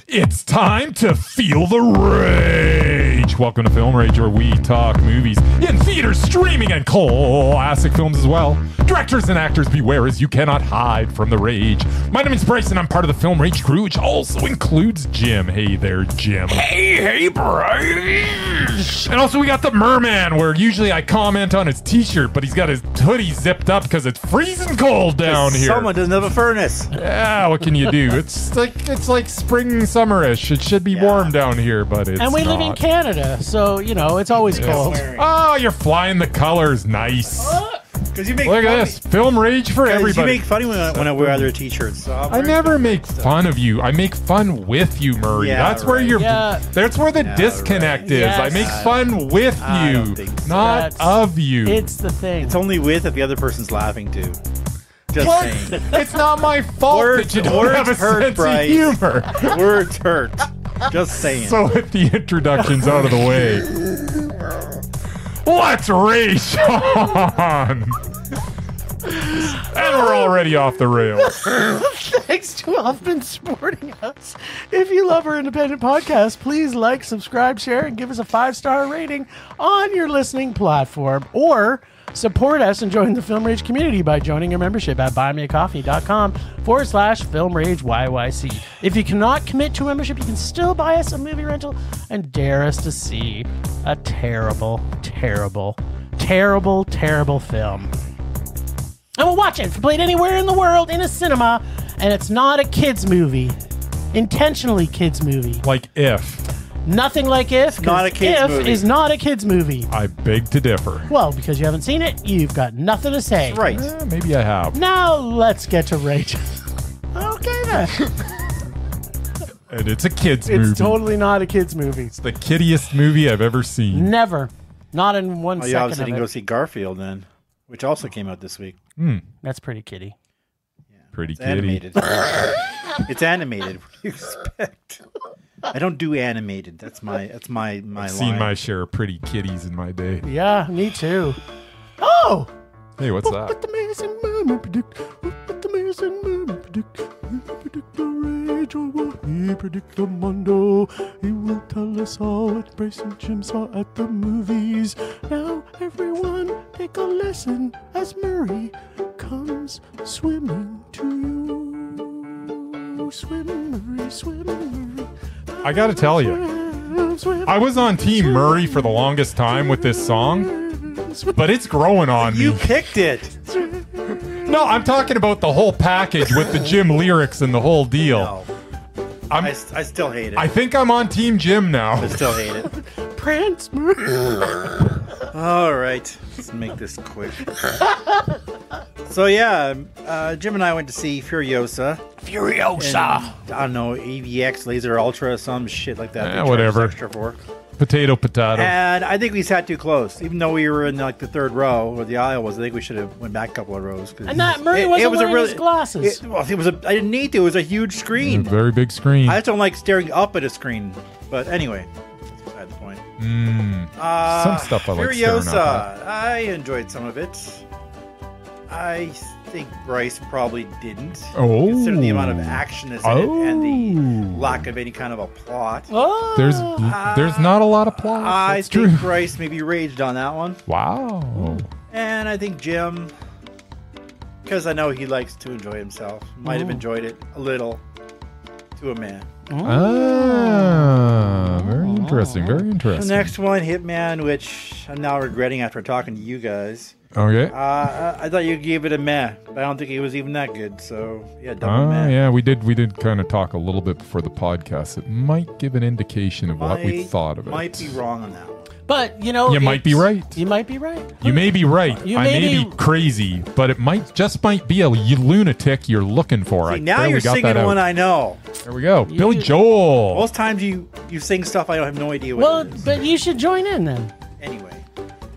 It's time to feel the rage. Welcome to Film Rage, where we talk movies in theaters, streaming, and classic films as well. Directors and actors, beware as you cannot hide from the rage. My name is Bryce, and I'm part of the Film Rage crew, which also includes Jim. Hey there, Jim. Hey, Bryce. And also we got the Merman, where usually I comment on his t-shirt, but he's got his hoodie zipped up because it's freezing cold down here. Someone doesn't have a furnace. Yeah, what can you do? It's like spring, summerish. It should be warm down here, but it's and we not. live in Canada, so you know it's always cold. Oh, you're flying the colors. Nice. Because you make Look funny. at this. Film Rage for everybody. You make funny when I wear other t-shirts. So I never make fun of you. I make fun with you, Murray. Yeah, that's where right. you're. Yeah. That's where the disconnect is. Yes. I make fun with I you, don't think so. not of you. It's the thing. It's only with if the other person's laughing too. Just What? saying. It's not my fault Words- that you don't words have a hurt, sense Bryce. of humor. Words hurt. Just saying. So with the introductions out of the way, let's race on. And we're already off the rails. Thanks to all who've been supporting us. If you love our independent podcast, please like, subscribe, share, and give us a 5-star rating on your listening platform. Or support us and join the Film Rage community by joining our membership at buymeacoffee.com/Film Rage YYC. If you cannot commit to a membership, you can still buy us a movie rental and dare us to see a terrible, terrible, terrible, terrible film. And we'll watch it if it's played anywhere in the world in a cinema, and it's not a kids movie, intentionally kids movie. Like If. Nothing like If. 'Cause Not a kids If movie. is not a kids movie. I beg to differ. Well, because you haven't seen it, you've got nothing to say. right. Maybe I have. Now let's get to Rage. Okay then. And it's a kids movie. It's totally not a kids movie. It's the kiddiest movie I've ever seen. Never. Not in one Oh, you second obviously of didn't go it. see Garfield then, which also came out this week. That's pretty kiddie. Pretty It's kiddie. animated. It's animated. What do you expect? I don't do animated. That's my I've seen line. my share of pretty kitties in my day. Yeah, me too. Oh! Hey, what's that? What the amazing Murman predict? What the amazing Murman predict? He predict the rage, or will he predict the mundo? He will tell us all what Bryce and Jim saw at the movies. Now everyone take a lesson as Murray comes swimming to you. Swim, Murray, swim, Murray. I gotta tell you, Swim, I was on Team Murray for the longest time with this song, but it's growing on You me. picked it. No, I'm talking about the whole package with the Jim lyrics and the whole deal. No. I still hate it. I think I'm on Team Jim now. I still hate it. Prince Murray. All right, let's make this quick. So yeah, Jim and I went to see Furiosa. Furiosa. And, I don't know, AVX, Laser Ultra, some shit like that. they charge us whatever. Extra for. Potato. And I think we sat too close, even though we were in like the third row where the aisle was. I think we should have went back a couple of rows. And that Murray wasn't wearing his glasses. I didn't need to. It was a huge screen. Very big screen. I just don't like staring up at a screen. But anyway, that's beside the point. Some stuff I like staring Furiosa. up I enjoyed some of it. I think Bryce probably didn't. Oh. Considering the amount of action that's in it and the lack of any kind of a plot. Oh. There's not a lot of plot. I That's think true. Bryce maybe raged on that one. Wow. And I think Jim, because I know he likes to enjoy himself, might have enjoyed it a little to a man. Very interesting. Very The interesting. next one, Hitman, which I'm now regretting after talking to you guys. Okay. I thought you gave it a meh, but I don't think it was even that good. So yeah, double meh. Yeah, we did kind of talk a little bit before the podcast. It might give an indication of what we thought of it. Might be wrong on that one. But, you know... You might be right. You might be right. You may be right. You I may may be crazy, but it might be a lunatic you're looking for. See, now barely you're got singing that one out. I know. There we go. Billy Joel. Most times you sing stuff I have no idea what Well, it is. but you should join in then. Anyway,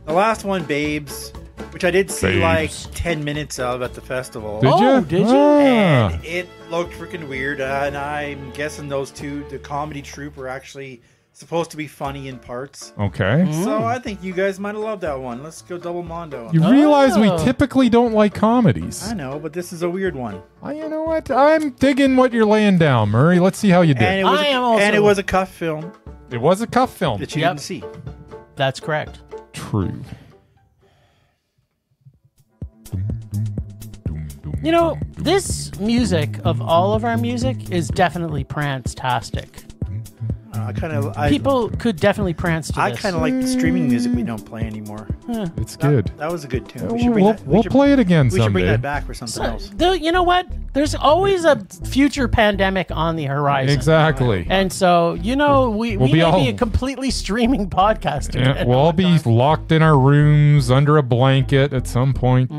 the last one, Babes, which I did see like 10 minutes of at the festival. Did you? Did you? Ah. And it looked freaking weird, and I'm guessing those two, the comedy troupe, are actually supposed to be funny in parts. Okay. So I think you guys might have loved that one. Let's go double mondo. You realize we typically don't like comedies. I know, but this is a weird one. You know what? I'm digging what you're laying down, Murray. Let's see how you did. And it was a cuff film It was a cuff film. that you didn't see. That's correct. True. You know, this music of all of our music is definitely prance-tastic. People could definitely prance to this. I kind of like the streaming music we don't play anymore. It's good. That was a good tune. We'll play it again someday. We should bring that back for something else. You know what? There's always a future pandemic on the horizon. Exactly. And so, you know, we may be a completely streaming podcast. Yeah, we'll all be locked in our rooms under a blanket at some point,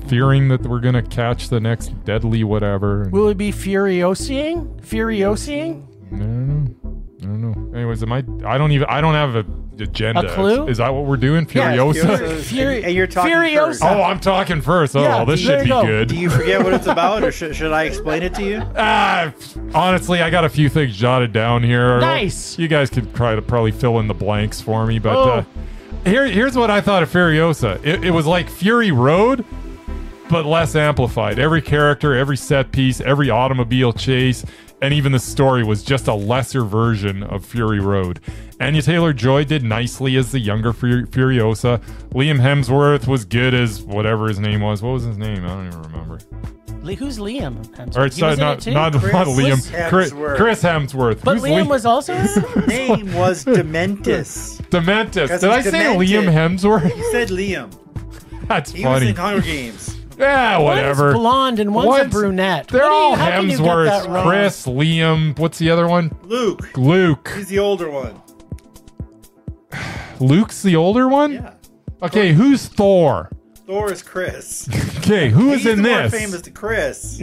fearing that we're going to catch the next deadly whatever. Will we be Furiosaing? Furiosaing? I don't know. Anyways, I don't have an agenda. A clue? Is that what we're doing? Furiosa? And you're talking Furiosa. first. Oh, I'm talking first. Oh, Yeah, well, this there should be you go. good. Do you forget what it's about, or should I explain it to you? Honestly, I got a few things jotted down here. Nice. You guys can try to probably fill in the blanks for me, but here's what I thought of Furiosa. It was like Fury Road, but less amplified. Every character, every set piece, every automobile chase, and even the story was just a lesser version of Fury Road. Anya Taylor-Joy did nicely as the younger Furiosa. Liam Hemsworth was good as whatever his name was. What was his name? I don't even remember. Who's Liam Hemsworth? Or not Liam. Chris Hemsworth. But Liam was also in it? His name was Dementis. Dementis. Did I say demented. Liam Hemsworth? You said Liam. That's He funny. was in Hunger Games. Yeah, whatever. One's blonde and one's a brunette. They're all how can you get Hemsworths. that wrong? Chris, Liam. What's the other one? Luke. He's the older one. Luke's the older one? Yeah. Okay, who's Thor? Thor is Chris. Okay, who is He's in the this? more famous to Chris.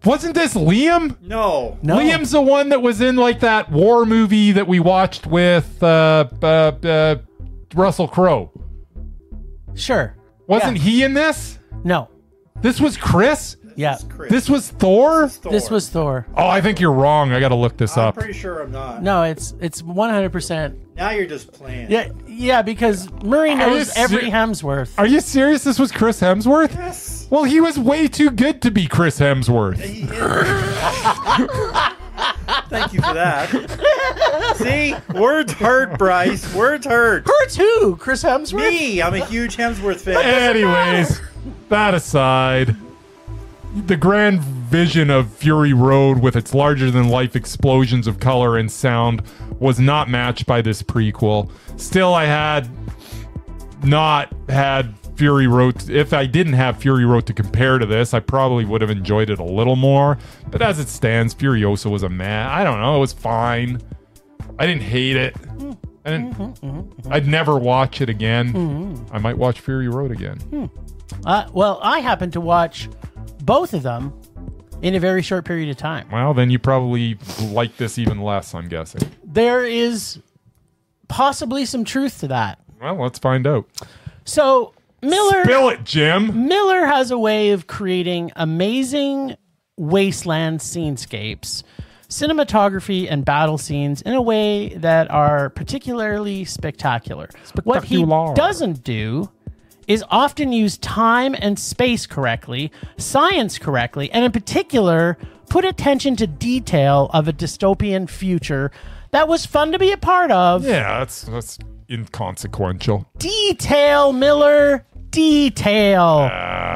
Wasn't this Liam? No. Liam's the one that was in like that war movie that we watched with Russell Crowe. Sure. Wasn't he in this? No. This was Chris? Yeah. This was Thor? This was Thor. Oh, I think you're wrong. I got to look this I'm up. pretty sure I'm not. No, it's 100%. Now you're just playing. Yeah, because Murray knows every Hemsworth. Are you serious? This was Chris Hemsworth? Yes. Well, he was way too good to be Chris Hemsworth. He is. Thank you for that. See? Words hurt, Bryce. Words hurt. Hurts who? Chris Hemsworth? Me. I'm a huge Hemsworth fan. Anyways, that aside, the grand vision of Fury Road with its larger-than-life explosions of color and sound was not matched by this prequel. Still, I had not had Fury Road. If I didn't have Fury Road to compare to this, I probably would have enjoyed it a little more. But as it stands, Furiosa was a meh. I don't know. It was fine. I didn't hate it. I'd never watch it again. I might watch Fury Road again. Well, I happened to watch both of them in a very short period of time. Well, then you probably like this even less, I'm guessing. There is possibly some truth to that. Well, let's find out. So, Miller... Spill it, Jim! Miller has a way of creating amazing wasteland scenescapes, cinematography, and battle scenes in a way that are particularly spectacular. What he doesn't do is often use time and space correctly, science correctly, and in particular, put attention to detail of a dystopian future that was fun to be a part of. Yeah, that's inconsequential. Detail, Miller. Detail.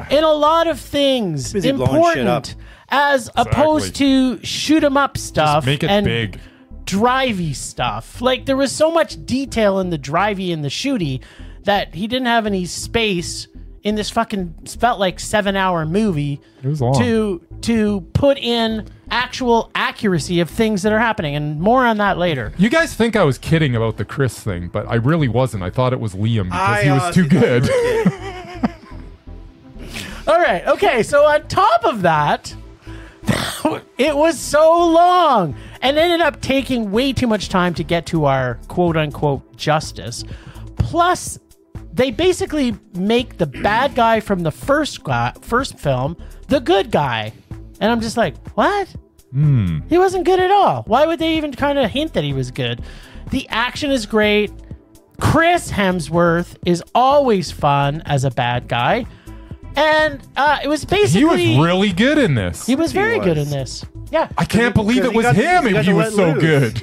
In a lot of things. Busy blowing shit up. Important. As opposed to shoot 'em up stuff. Just make it and big. Drivey stuff. Like, there was so much detail in the drivey and the shooty that he didn't have any space in this fucking felt like 7-hour movie It was long. to put in actual accuracy of things that are happening, and more on that later. You guys think I was kidding about the Chris thing, but I really wasn't. I thought it was Liam because he was too good. All right, okay, so on top of that, it was so long and ended up taking way too much time to get to our quote-unquote justice. Plus, they basically make the bad guy from the first film the good guy. And I'm just like, what? He wasn't good at all. Why would they even kind of hint that he was good? The action is great. Chris Hemsworth is always fun as a bad guy. And it was basically... He was really good in this. He was very good in this. Yeah. I can't believe it was him and he was so good.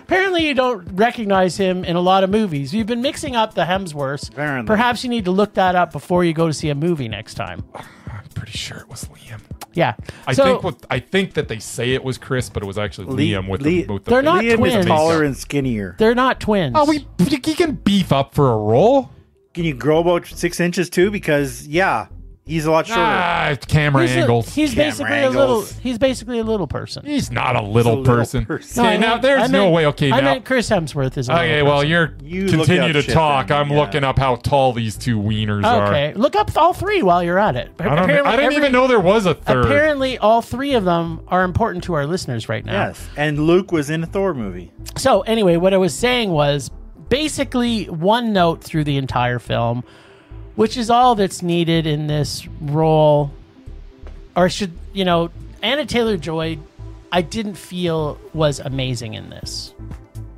Apparently you don't recognize him in a lot of movies. You've been mixing up the Hemsworths. Apparently. Perhaps you need to look that up before you go to see a movie next time. I'm pretty sure it was Liam. Yeah. I think that they say it was Chris, but it was actually Liam with the they're not Liam twins. is taller and skinnier. They're not twins. Oh, he can beef up for a role. Can you grow about 6 inches too? Because he's a lot shorter. Camera angles. He's basically a little person. He's not a little person. Okay, now there's no way. Okay, I now. meant Chris Hemsworth is a little Okay, well, person. You continue to talk. then, I'm looking up how tall these two wieners are. Okay, look up all three while you're at it. I didn't even know there was a third. Apparently, all three of them are important to our listeners right now. Yes, and Luke was in a Thor movie. So anyway, what I was saying was basically one note through the entire film, which is all that's needed in this role. Or Anna Taylor-Joy, I didn't feel was amazing in this.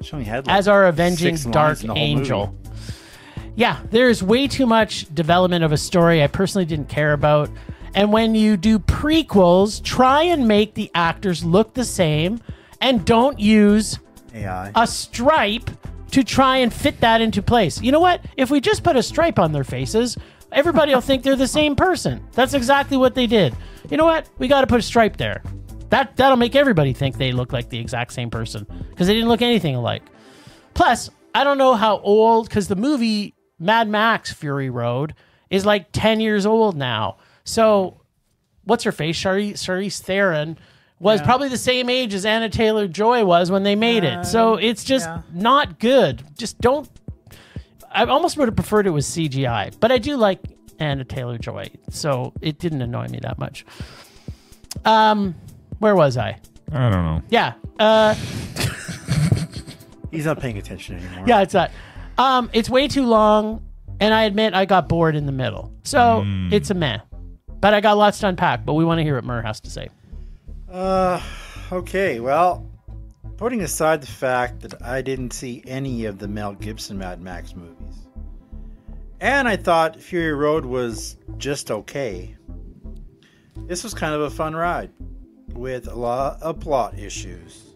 She only had as our avenging 6 dark lines in the whole angel. movie. Yeah, there's way too much development of a story I personally didn't care about. And when you do prequels, try and make the actors look the same and don't use AI. a stripe to try and fit that into place. You know what? If we just put a stripe on their faces, everybody will think they're the same person. That's exactly what they did. You know what? We got to put a stripe there. That'll make everybody think they look like the exact same person because they didn't look anything alike. Plus, I don't know how old, because the movie Mad Max Fury Road is like 10 years old now. So what's her face? Charlize Theron was probably the same age as Anna Taylor-Joy was when they made it. So it's just not good. Just don't... I almost would have preferred it was CGI, but I do like Anna Taylor-Joy, so it didn't annoy me that much. Where was I? I don't know. Yeah. He's not paying attention anymore. Yeah, it's that. It's way too long, and I admit I got bored in the middle. So it's a meh. But I got lots to unpack, but we want to hear what Mur has to say. Okay, well, putting aside the fact that I didn't see any of the Mel Gibson Mad Max movies, and I thought Fury Road was just okay, this was kind of a fun ride with a lot of plot issues,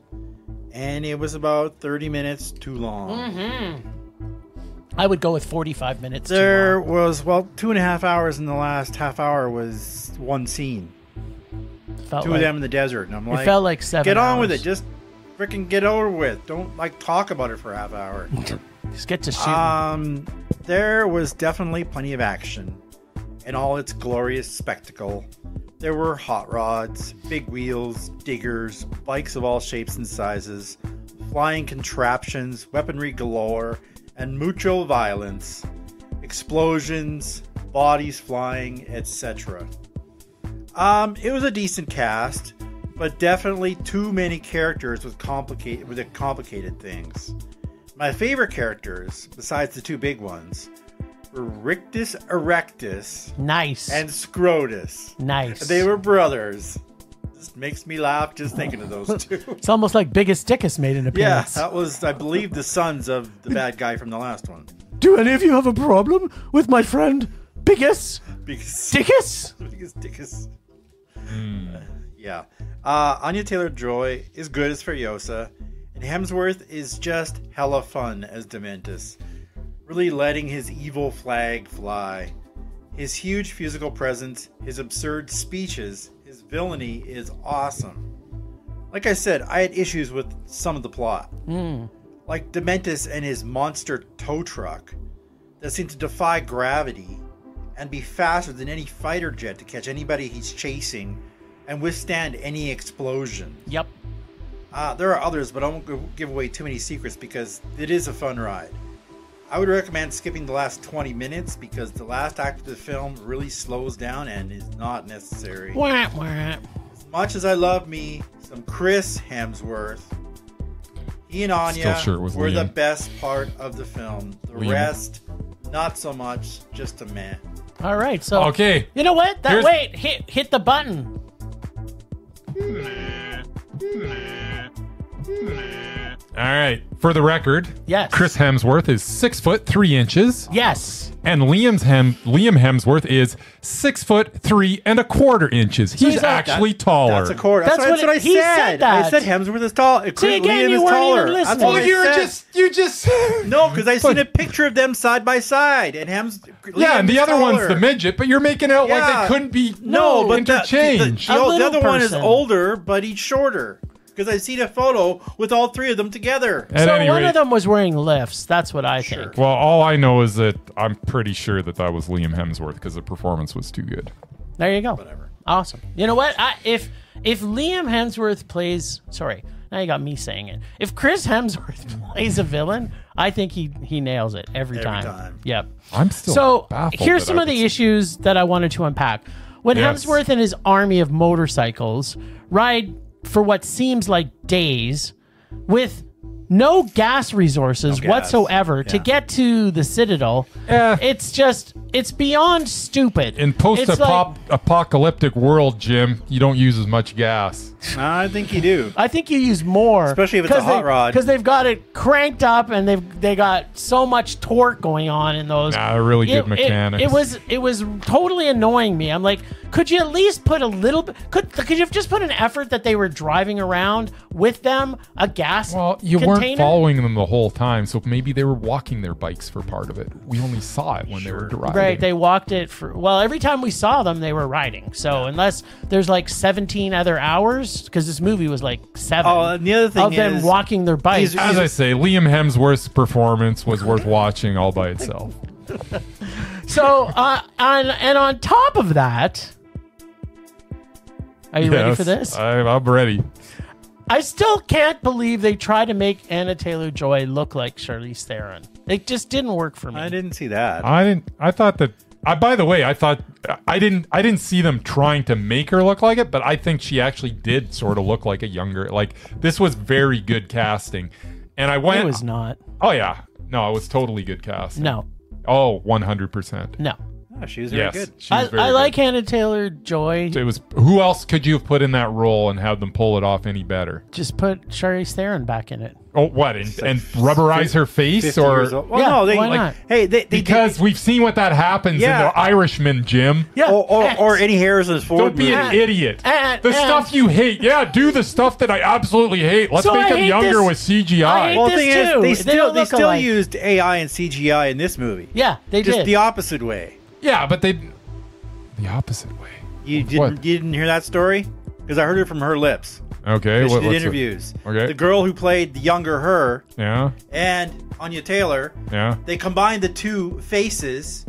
and it was about 30 minutes too long. I would go with 45 minutes. There was, 2.5 hours, and the last half hour was one scene. Two of them in the desert, and I'm like, it felt like 7 get on hours. with it. Just freaking get over with. Don't talk about it for a half hour. Just get to shooting. There was definitely plenty of action in all its glorious spectacle. There were hot rods, big wheels, diggers, bikes of all shapes and sizes, flying contraptions, weaponry galore, and mucho violence, explosions, bodies flying, etc. It was a decent cast, but definitely too many characters with complicated things. My favorite characters, besides the two big ones, were Rictus Erectus Nice. and Scrotus. Nice. They were brothers. Just makes me laugh just thinking of those two. It's almost like Biggest Dickus made an Yeah, appearance. that was, I believe, the sons of the bad guy from the last one. Do any of you have a problem with my friend Biggest Because Dickus? Biggest Dickus. Yeah. Anya Taylor-Joy is good as Furiosa, and Hemsworth is just hella fun as Dementus, really letting his evil flag fly. His huge physical presence, his absurd speeches, his villainy is awesome. Like I said, I had issues with some of the plot. Like Dementus and his monster tow truck that seemed to defy gravity and be faster than any fighter jet to catch anybody he's chasing and withstand any explosion. Yep. There are others, but I won't give away too many secrets because it is a fun ride. I would recommend skipping the last 20 minutes because the last act of the film really slows down and is not necessary. Wah, wah. As much as I love me some Chris Hemsworth, he and Anya Still sure it was were the Liam. best part of the film. The Liam. rest, not so much, just a meh. All right, so Okay. you know what? Here's- Wait, hit the button. All right. For the record, Yes. Chris Hemsworth is 6'3". Yes. And Liam Hemsworth is 6'3¼ He's he's actually taller. That's a quarter. That's That's what I he said. said that. I said Hemsworth is tall. See, again, Liam you is weren't taller. even That's listening. what Well, I said. you just. No, because I seen a picture of them side by side, and Yeah, and the other one's the midget, but you're making it out like Yeah. they couldn't be No, but interchanged. the A other little one is person. older, but he's shorter. Because I seen a photo with all three of them together. At So any one rate- of them was wearing lifts. That's what I think. Well, all I know is that I'm pretty sure that was Liam Hemsworth because the performance was too good. There you go. Whatever. Awesome. You know what? If Liam Hemsworth plays, sorry, now you got me saying it. If Chris Hemsworth plays a villain, I think he nails it every time. Yep. I'm still So baffled here's that some I of the would- issues that I wanted to unpack. When Yes. Hemsworth and his army of motorcycles ride for what seems like days with no gas resources No gas. whatsoever to Yeah. get to the Citadel, it's beyond stupid. In It's like- post-apocalyptic world, Jim, you don't use as much gas. I think you do. I think you use more, Especially if it's a hot rod. because they've got it cranked up and they got so much torque going on in those. Nah, they're really good mechanics. It was totally annoying me. I'm like, could you at least put a little bit? Could you have just put an effort that they were driving around with them a gas? Well, you container? weren't following them the whole time, so maybe they were walking their bikes for part of it. We only saw it when they were driving. Right, they walked it for. Well, every time we saw them, they were riding. So unless there's like 17 other hours, because this movie was like 7. Oh, and the other thing of them is, walking their bikes. As I say, Liam Hemsworth's performance was worth watching all by itself. So, on top of that, are you ready for this? I'm ready. I still can't believe they tried to make Anna Taylor-Joy look like Charlize Theron. It just didn't work for me. I didn't see that. I thought that. By the way, I thought I didn't see them trying to make her look like it, but I think she actually did sort of look like a younger. Like, this was very good casting, and I went. It was not. Oh yeah, no, it was totally good casting. No. Oh, 100%. No. Oh, she was very Yes, good. she was very I good. like Anna Taylor-Joy. It was. Who else could you have put in that role and have them pull it off any better? Just put Charlize Theron back in it. Oh, what? And rubberize her face, 50 or years old. Well, Yeah, no, they why like. not? Hey, they because we've seen what that happens Yeah. in the Irishman, Jim. Yeah. or any Harrison's Ford Don't be movie. an idiot. and- The stuff you hate. Yeah, do the stuff that I absolutely hate. Let's So make I him hate younger this- with CGI. I hate Well, the this thing too. is, They don't they look still alike. used AI and CGI in this movie. Yeah, they Just did. the opposite way. Yeah, but the opposite way. You What? didn't hear that story? Because I heard it from her lips. Okay, She did what's interviews. Okay. The girl who played the younger her Yeah, and Anya Taylor, yeah. they combined the two faces,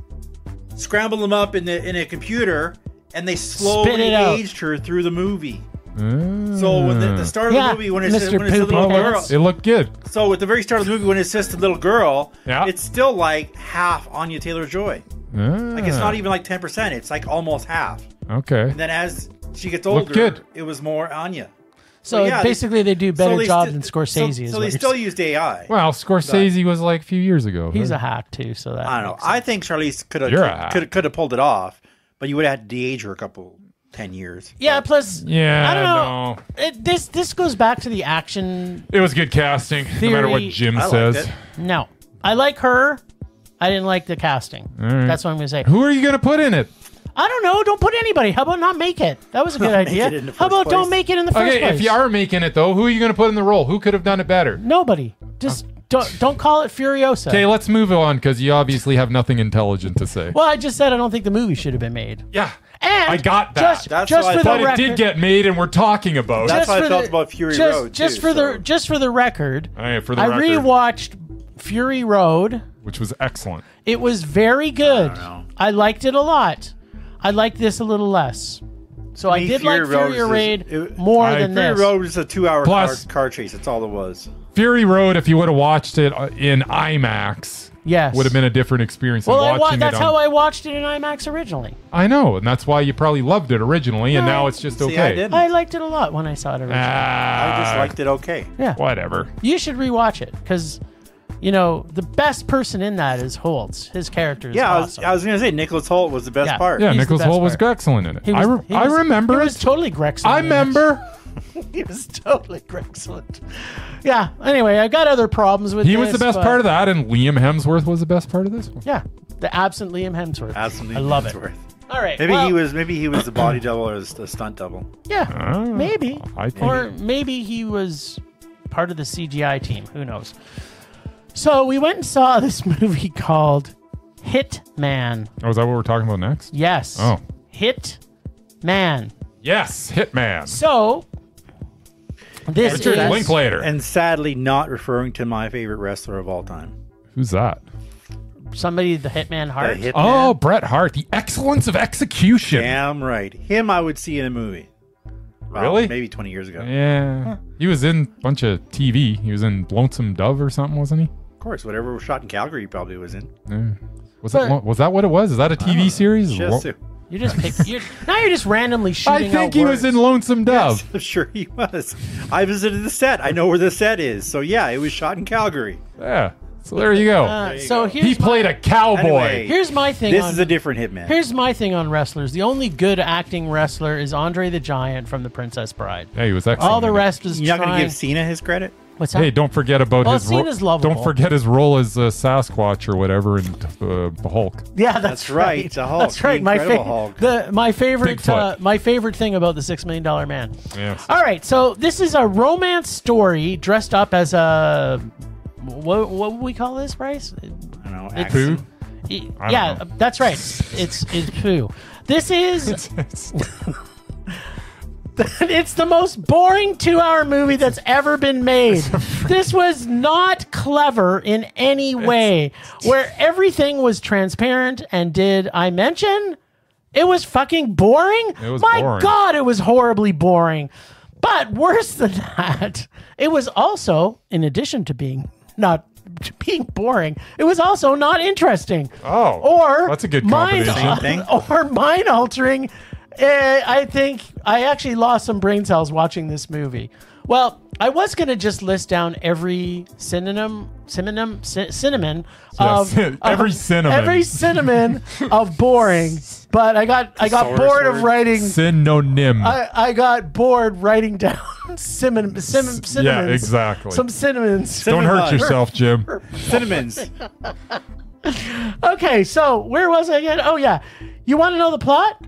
scrambled them up in a computer, and they slowly Spit it out. aged her through the movie. So when the start of Yeah, the movie, when it's Mr. a little Poopy girl, Pants. It looked good. so at the very start of the movie, when it's just a little girl, Yeah. it's still like half Anya Taylor-Joy. Like it's not even like 10%. It's like almost half. Okay. And then as she gets Looked older, good. it was more Anya. so yeah, basically, they do better they job sti- than Scorsese. is So what they you're still saying. used AI. Well, Scorsese was like a few years ago. He's a hack too, so that I don't know. makes I think Charlize You're a hack. could have pulled it off, but you would have had to de-age her a couple 10 years. Yeah, plus Yeah, I don't know. no. This goes back to the action. It was good casting, no matter what Theory- Jim I liked says. it. No, I like her. I didn't like the casting. right. That's what I'm gonna say. Who are you going to put in it? I don't know. Don't put anybody. How about not make it? That was a good Make idea. it in the How first about place. don't make it in the first Okay, place? if you are making it though, who are you going to put in the role? Who could have done it better? Nobody. Just don't call it Furiosa. Okay, let's move on because you obviously have nothing intelligent to say. Well, I just said I don't think the movie should have been made. Yeah, And I got that. Just, That's just what I for thought. the but it record, did get made, and we're talking about it. That's just how I for felt the- about Fury just, Road, Just too, for so. the just for the record, All right, for the I record, rewatched Fury Road. which was excellent. It was very good. know. I liked it a lot. I liked this a little less. So I Me, did Fury like Road Fury is- Raid it- more I- than Fury this. Road was a 2-hour Plus- car chase. That's all it was. Fury Road, if you would have watched it in IMAX, Yes. would have been a different experience Well, than watching that's it on... how I watched it in IMAX originally. I know, and that's why you probably loved it originally, and No. now it's just See, okay. I didn't. I liked it a lot when I saw it originally. I just liked it okay. Yeah. Whatever. You should rewatch it because, you know, the best person in that is Holtz. His character is Yeah, awesome. I was going to say Nicholas Hoult was the best Yeah. part. Yeah, He's the Nicholas best Hoult was part. excellent in it. He I was remember He it. was totally Gregson. I in it. remember. He was totally excellent. Yeah. Anyway, I got other problems with. He was the best part of that, and Liam Hemsworth was the best part of this one. Yeah, the absent Liam Hemsworth. Absolutely, I love Hemsworth. it. All right. Maybe he was the body double or the stunt double. Yeah, maybe. I think Or maybe he was part of the CGI team. Who knows? So we went and saw this movie called Hitman. Oh, is that what we're talking about next? Yes. Oh. Hitman. Yes, Hitman. So this Richard is Linklater. And sadly, not referring to my favorite wrestler of all time. Who's that? somebody, the Hitman Hart. The Hitman. Oh, Bret Hart, the excellence of execution. Damn right. Him I would see in a movie. Well, Really? Maybe 20 years ago. Yeah. He was in a bunch of TV. He was in Lonesome Dove or something, wasn't he? Of course, whatever was shot in Calgary he probably was in. Yeah. Was that what it was? Is that a TV series? Just to. You just pick. Now you're just randomly shooting. I think out he words. was in Lonesome Dove. Yes, I'm sure he was. I visited the set. I know where the set is. So yeah, it was shot in Calgary. Yeah. So there you go. So go. here's He played a cowboy. Anyway, Here's my thing. This on, is a different Hitman. Here's my thing on wrestlers. The only good acting wrestler is Andre the Giant from The Princess Bride. Yeah, he was excellent. All the in it. rest is You're not going to trying. give Cena his credit? What's that? Hey, don't forget about Well, his Cena's lovable. Don't forget his role as Sasquatch or whatever in the Hulk. Yeah, that's right, the Hulk, That's right. the My Incredible Hulk. my favorite Bigfoot. my favorite thing about the $6 Million Man. Yes. All right, so this is a romance story dressed up as a what would we call this, Bryce? I don't know. It's- Pooh? I Yeah, don't know. that's right. It's Pooh. This is it's the most boring 2-hour movie that's ever been made. This was not clever in any way. Where everything was transparent and did I mention it was fucking boring? It was My boring. God, it was horribly boring. But worse than that, it was also, in addition to being boring, it was also not interesting. Oh, Or that's a good mind, combination. Thing. or mind altering. I think I actually lost some brain cells watching this movie. Well, I was going to just list down every cinnamon of every cinnamon. every cinnamon of boring, but I got Thesaurus bored of word. writing. Synonym. I got bored writing down cinnamons. Yeah, exactly. Some cinnamons. Don't hurt Cinnamon. yourself, Jim. Cinnamons. Okay, so where was I again? Oh yeah, you want to know the plot?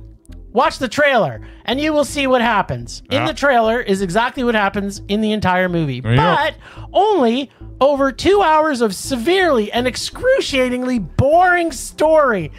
Watch the trailer, and you will see what happens. In Yeah. the trailer is exactly what happens in the entire movie, There you go. but only over 2 hours of severely and excruciatingly boring story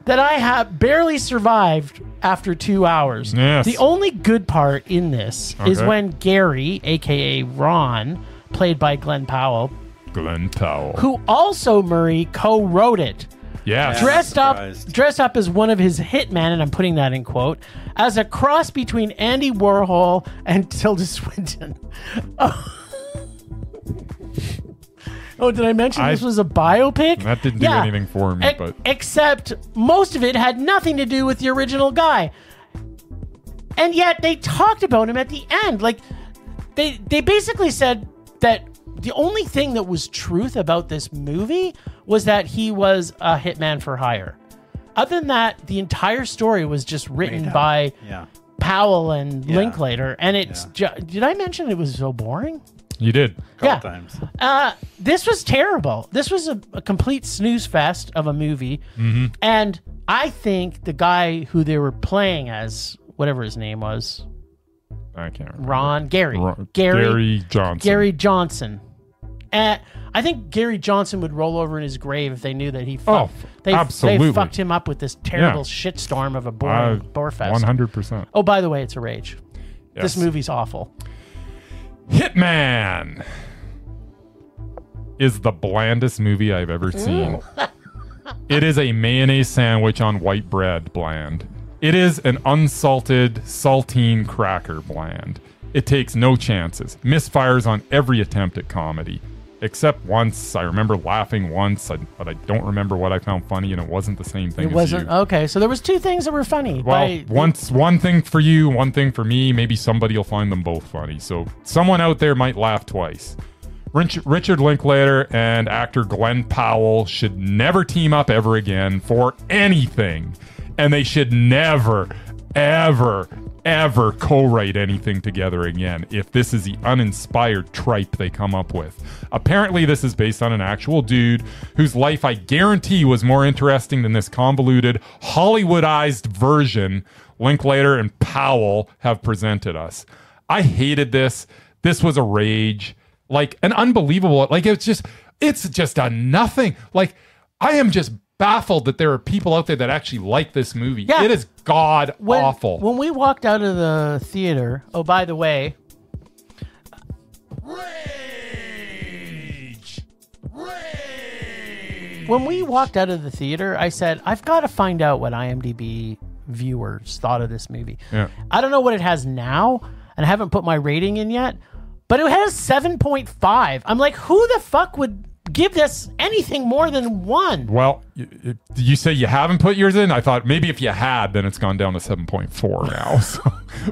that I have barely survived after 2 hours. Yes. The only good part in this is Okay. when Gary, aka Ron, played by Glen Powell, Glen Powell. who also Murray co-wrote it. Yes. Yeah. Dressed surprised. up as one of his hitmen, and I'm putting that in quote, as a cross between Andy Warhol and Tilda Swinton. Oh, did I mention this was a biopic? That didn't do anything for me, but except most of it had nothing to do with the original guy. And yet they talked about him at the end. Like they basically said that the only thing that was truth about this movie was that he was a hitman for hire. Other than that, the entire story was just written Made up. by Yeah. Powell and Yeah. Linklater. And it's did I mention it was so boring? you did. Couple times. This was terrible. This was a complete snooze fest of a movie. Mm-hmm. And I think the guy who they were playing as, whatever his name was, I can't remember. Gary Johnson. Gary Johnson. I think Gary Johnson would roll over in his grave if they knew that he fucked. They absolutely. fucked him up with this terrible Yeah. shitstorm of a bore fest. 100%. Oh, by the way, it's a rage. Yes. This movie's awful. Hitman is the blandest movie I've ever seen. It is a mayonnaise sandwich on white bread bland. It is an unsalted saltine cracker bland. It takes no chances. Misfires on every attempt at comedy. Except once. I remember laughing once, but I don't remember what I found funny, and it wasn't the same thing It as wasn't you. okay. So there was two things that were funny. Well, one thing for you, one thing for me. Maybe somebody will find them both funny. So someone out there might laugh twice. Richard Linklater and actor Glen Powell should never team up ever again for anything. And they should never, ever, ever co-write anything together again if this is the uninspired tripe they come up with. Apparently, this is based on an actual dude whose life I guarantee was more interesting than this convoluted, Hollywoodized version Linklater and Powell have presented us. I hated this. This was a rage. Like, an unbelievable... Like, it's just a nothing. Like, I am just baffled that there are people out there that actually like this movie. Yeah. It is god-awful. When we walked out of the theater... Oh, by the way... Rage! Rage! When we walked out of the theater, I said, I've got to find out what IMDb viewers thought of this movie. Yeah. I don't know what it has now, and I haven't put my rating in yet, but it has 7.5. I'm like, who the fuck would give this anything more than 1? Well, you say you haven't put yours in? I thought maybe if you had, then it's gone down to 7.4 now. So,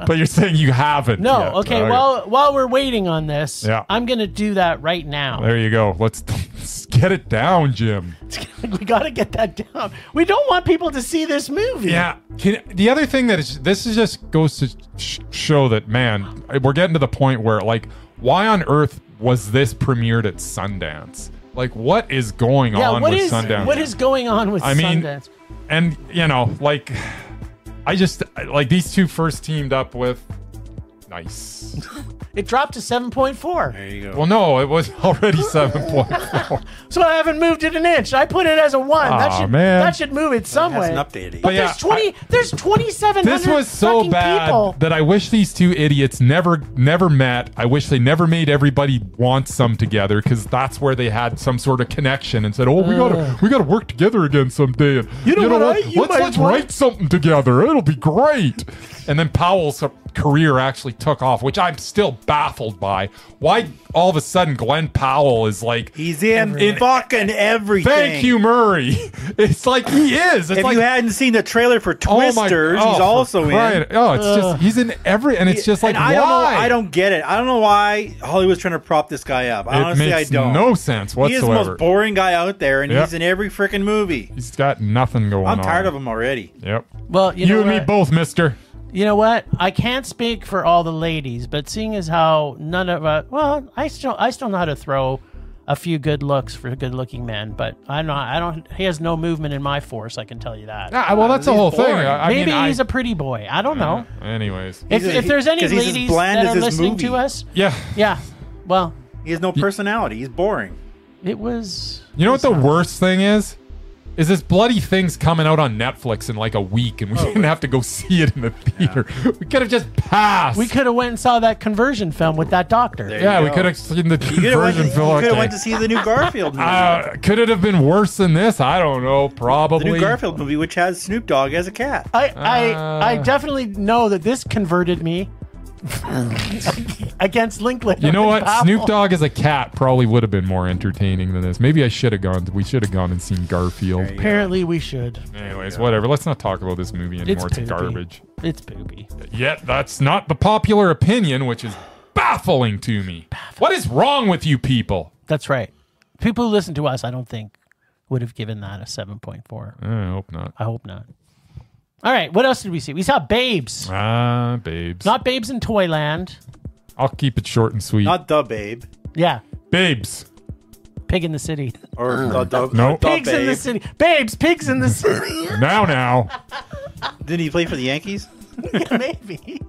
but you're saying you haven't No, yet. okay, while we're waiting on this, Yeah. I'm going to do that right now. There you go. Let's get it down, Jim. We got to get that down. We don't want people to see this movie. Yeah. The other thing that this is just goes to show that, man, we're getting to the point where, like, why on earth was this premiered at Sundance? Like, what is going on with Sundance? What is going on with Sundance? And, you know, like, I just, like, these two first teamed up with, nice. It dropped to 7.4. There you go. Well, no, it was already 7.4. So I haven't moved it an inch. I put it as a 1. That should move it some way. Hasn't updated. But yeah, there's 2,700 This was so bad people. that I wish these two idiots never met. I wish they never made everybody want some together, because that's where they had some sort of connection and said, "Oh, we gotta work together again someday." And You know what? Let's write something together. It'll be great. And then Powell's career actually took off, which I'm still baffled by. Why all of a sudden Glen Powell is like, He's in fucking everything. thank you, Murray. It's like he is. It's If like, you hadn't seen the trailer for Twisters, he's also in. Oh, it's just he's in every, and it's just like, and why? I don't get it. I don't know why Hollywood's trying to prop this guy up. Honestly, makes I don't. no sense whatsoever. He is the most boring guy out there, and Yep. he's in every freaking movie. He's got nothing going on. I'm tired of him already. Yep. Well, you know and me what? both, mister. You know what? I can't speak for all the ladies, but seeing as how none of us, well, I still know how to throw a few good looks for good-looking men, but I don't. He has no movement in my force. I can tell you that. Yeah, well, that's the whole thing. Maybe he's a pretty boy. I don't know. Anyways. If there's any 'cause he's as ladies bland that as are his listening movie. to us, Yeah. well, He has no personality. He's boring. it was. You know what the worst thing is? Is this bloody thing's coming out on Netflix in like a week, and we didn't have to go see it in the theater. We could have just passed. We could have went and saw that conversion film with that doctor. There Yeah, you we go. could have seen the You could conversion film. have went to see the new Garfield movie. Could it have been worse than this? I don't know. The Probably. new Garfield movie, which has Snoop Dogg as a cat. I definitely know that this converted me against Linklater. You know what? and Powell. Snoop Dogg as a cat probably would have been more entertaining than this. Maybe I should have gone. We should have gone and seen Garfield. Apparently, we should. Anyways, whatever. Let's not talk about this movie anymore. It's poopy. garbage. It's poopy. Yet that's not the popular opinion, which is baffling to me. What is wrong with you people? That's right. People who listen to us, I don't think, would have given that a 7.4. I hope not. I hope not. All right, what else did we see? We saw Babes. Babes. Not Babes in Toyland. I'll keep it short and sweet. Not the babe. Yeah, Babes. Pig in the City. Or the Nope. the Pigs in the babe. City. Babes, Pigs in the City. Now. Didn't he play for the Yankees? Yeah, maybe.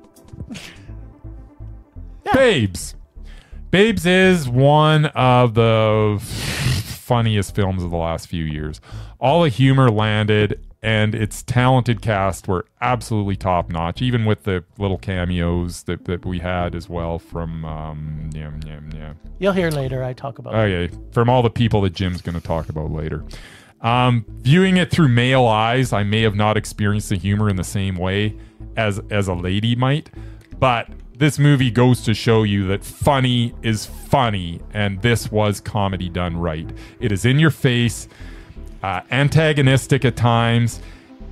Babes. Babes is one of the funniest films of the last few years. All the humor landed, and its talented cast were absolutely top notch, even with the little cameos that we had as well from You'll hear later. I talk about. Okay, from all the people that Jim's going to talk about later. Viewing it through male eyes, I may have not experienced the humor in the same way as a lady might, but this movie goes to show you that funny is funny, and this was comedy done right. It is in your face, antagonistic at times.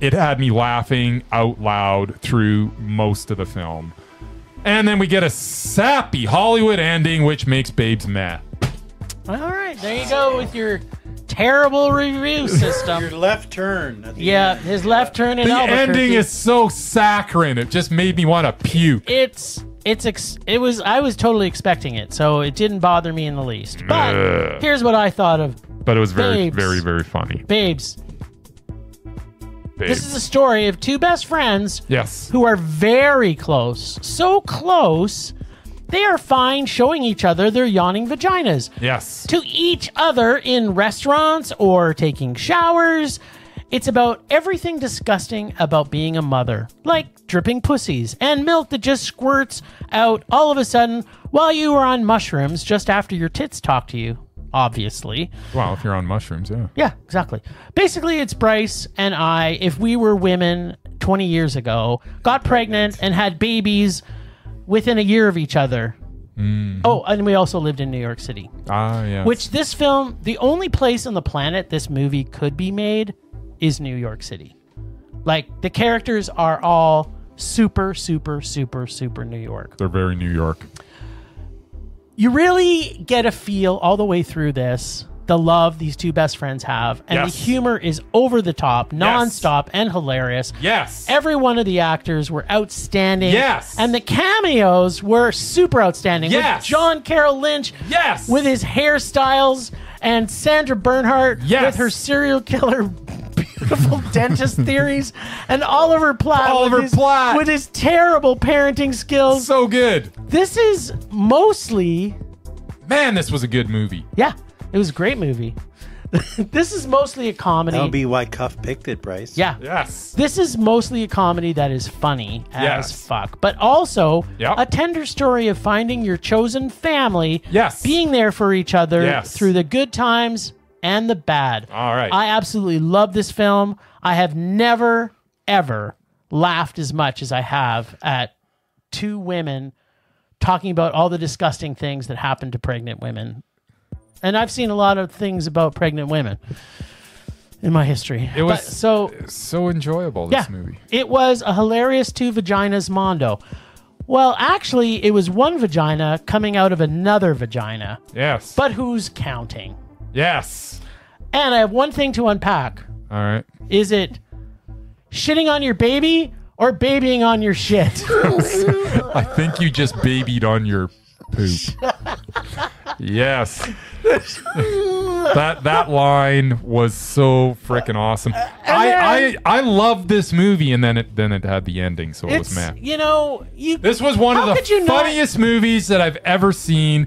It had me laughing out loud through most of the film. And then we get a sappy Hollywood ending, which makes Babes meh. All right, there you go with your terrible review system. Your left turn. At the Yeah, end. his left turn in The Albuquerque. ending is so saccharine. It just made me want to puke. I was totally expecting it, so it didn't bother me in the least. But here's what I thought of But it was very, Babes. very, very funny. Babes. Babes. This is a story of two best friends Yes. who are very close. So close, they are fine showing each other their yawning vaginas Yes. to each other in restaurants or taking showers. It's about everything disgusting about being a mother, like dripping pussies and milk that just squirts out all of a sudden while you are on mushrooms just after your tits talk to you, obviously. Wow, if you're on mushrooms, yeah. Yeah, exactly. Basically, it's Bryce and I, if we were women 20 years ago, got pregnant and had babies within a year of each other. Oh, and we also lived in New York City. Ah, yeah. Which this film, the only place on the planet this movie could be made is New York City. Like, the characters are all super, super, super, super New York. They're very New York. You really get a feel all the way through this, the love these two best friends have, and Yes. the humor is over the top, nonstop, and hilarious. Yes. Every one of the actors were outstanding. Yes. And the cameos were super outstanding. Yes. With John Carroll Lynch Yes. with his hairstyles, and Sandra Bernhardt Yes. with her serial killer beautiful dentist theories, and Oliver Platt with his terrible parenting skills. So good. This is mostly... Man, this was a good movie. Yeah, it was a great movie. This is mostly a comedy. That'll be why Cuff picked it, Bryce. Yeah. Yes. This is mostly a comedy that is funny as Yes. fuck, but also Yep. a tender story of finding your chosen family, Yes. being there for each other Yes. through the good times and the bad. All right. I absolutely love this film. I have never, ever laughed as much as I have at two women talking about all the disgusting things that happen to pregnant women. And I've seen a lot of things about pregnant women in my history. It was so enjoyable, this movie. It was a hilarious two vaginas mondo. Well, actually, it was one vagina coming out of another vagina. Yes. But who's counting? Yes. And I have one thing to unpack. All right. Is it shitting on your baby or babying on your shit? I think you just babied on your poop. Yes. that line was so freaking awesome. I loved this movie, and then it had the ending, so it was meh. You know, This was one of the funniest movies that I've ever seen.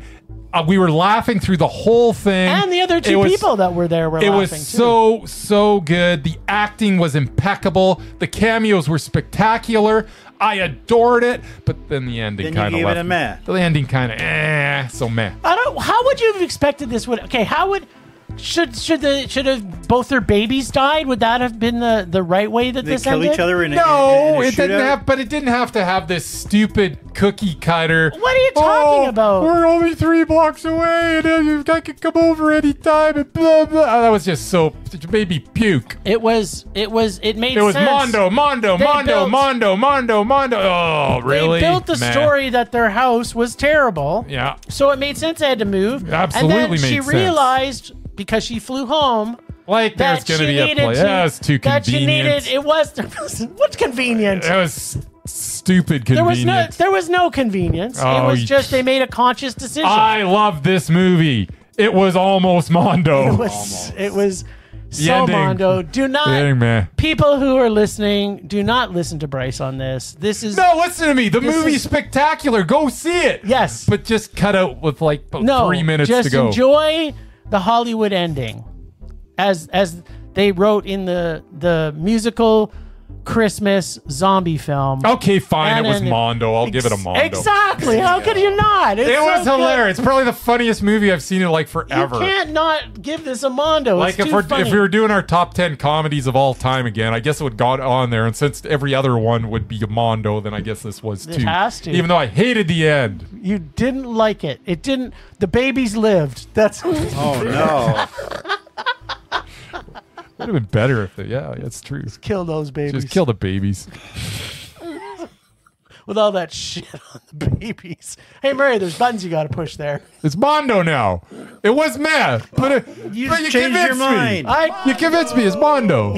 We were laughing through the whole thing. And the other two people that were there were laughing, It was so good. The acting was impeccable. The cameos were spectacular. I adored it. But then the ending kind of gave left it a meh. The ending kind of so meh. How would you have expected this would... Okay, how would... Should have both their babies died? Would that have been the right way that this ended? They kill each other in a No, in a it didn't shootout? have. But it didn't have to have this stupid cookie cutter. What are you talking about? We're only 3 blocks away, and I could come over anytime. And blah blah. That was just so. It made me puke. It made sense. It was Mondo. Oh, really? They built the Meh. story that their house was terrible. Yeah. So it made sense they had to move. Absolutely and then she made sense. realized, because she flew home, Like there's that going to she be a needed play. That was too that convenient. she needed. It was what's convenient? That was stupid There convenient. was no convenience. Oh, it was just they made a conscious decision. I love this movie. It was almost Mondo. It was The so ending. Mondo. Do not The ending, man. people who are listening, do not listen to Bryce on this. This is No, listen to me. The This movie's is- spectacular. Go see it. Yes. But just cut out with like about 3 minutes just to go. enjoy the Hollywood ending, as they wrote in the musical Christmas zombie film. Okay, fine. And It was then- Mondo. I'll give it a Mondo. Exactly. How could you not? It's It was so good. hilarious. It's probably the funniest movie I've seen in like forever. You can't not give this a Mondo. Like it's if too we funny. were doing our top 10 comedies of all time again, I guess it would got on there. And since every other one would be a Mondo, then I guess this was It too. has to. Even though I hated the end. You didn't like it. It didn't. The babies lived. That's. Oh no! Would have been better if they. Yeah, that's true. Kill those babies. Just kill the babies. with all that shit on the babies. Hey, Murray, there's buttons you got to push there. It's Mondo now. It was meth, but You but just changed your mind. You convinced me. It's Mondo.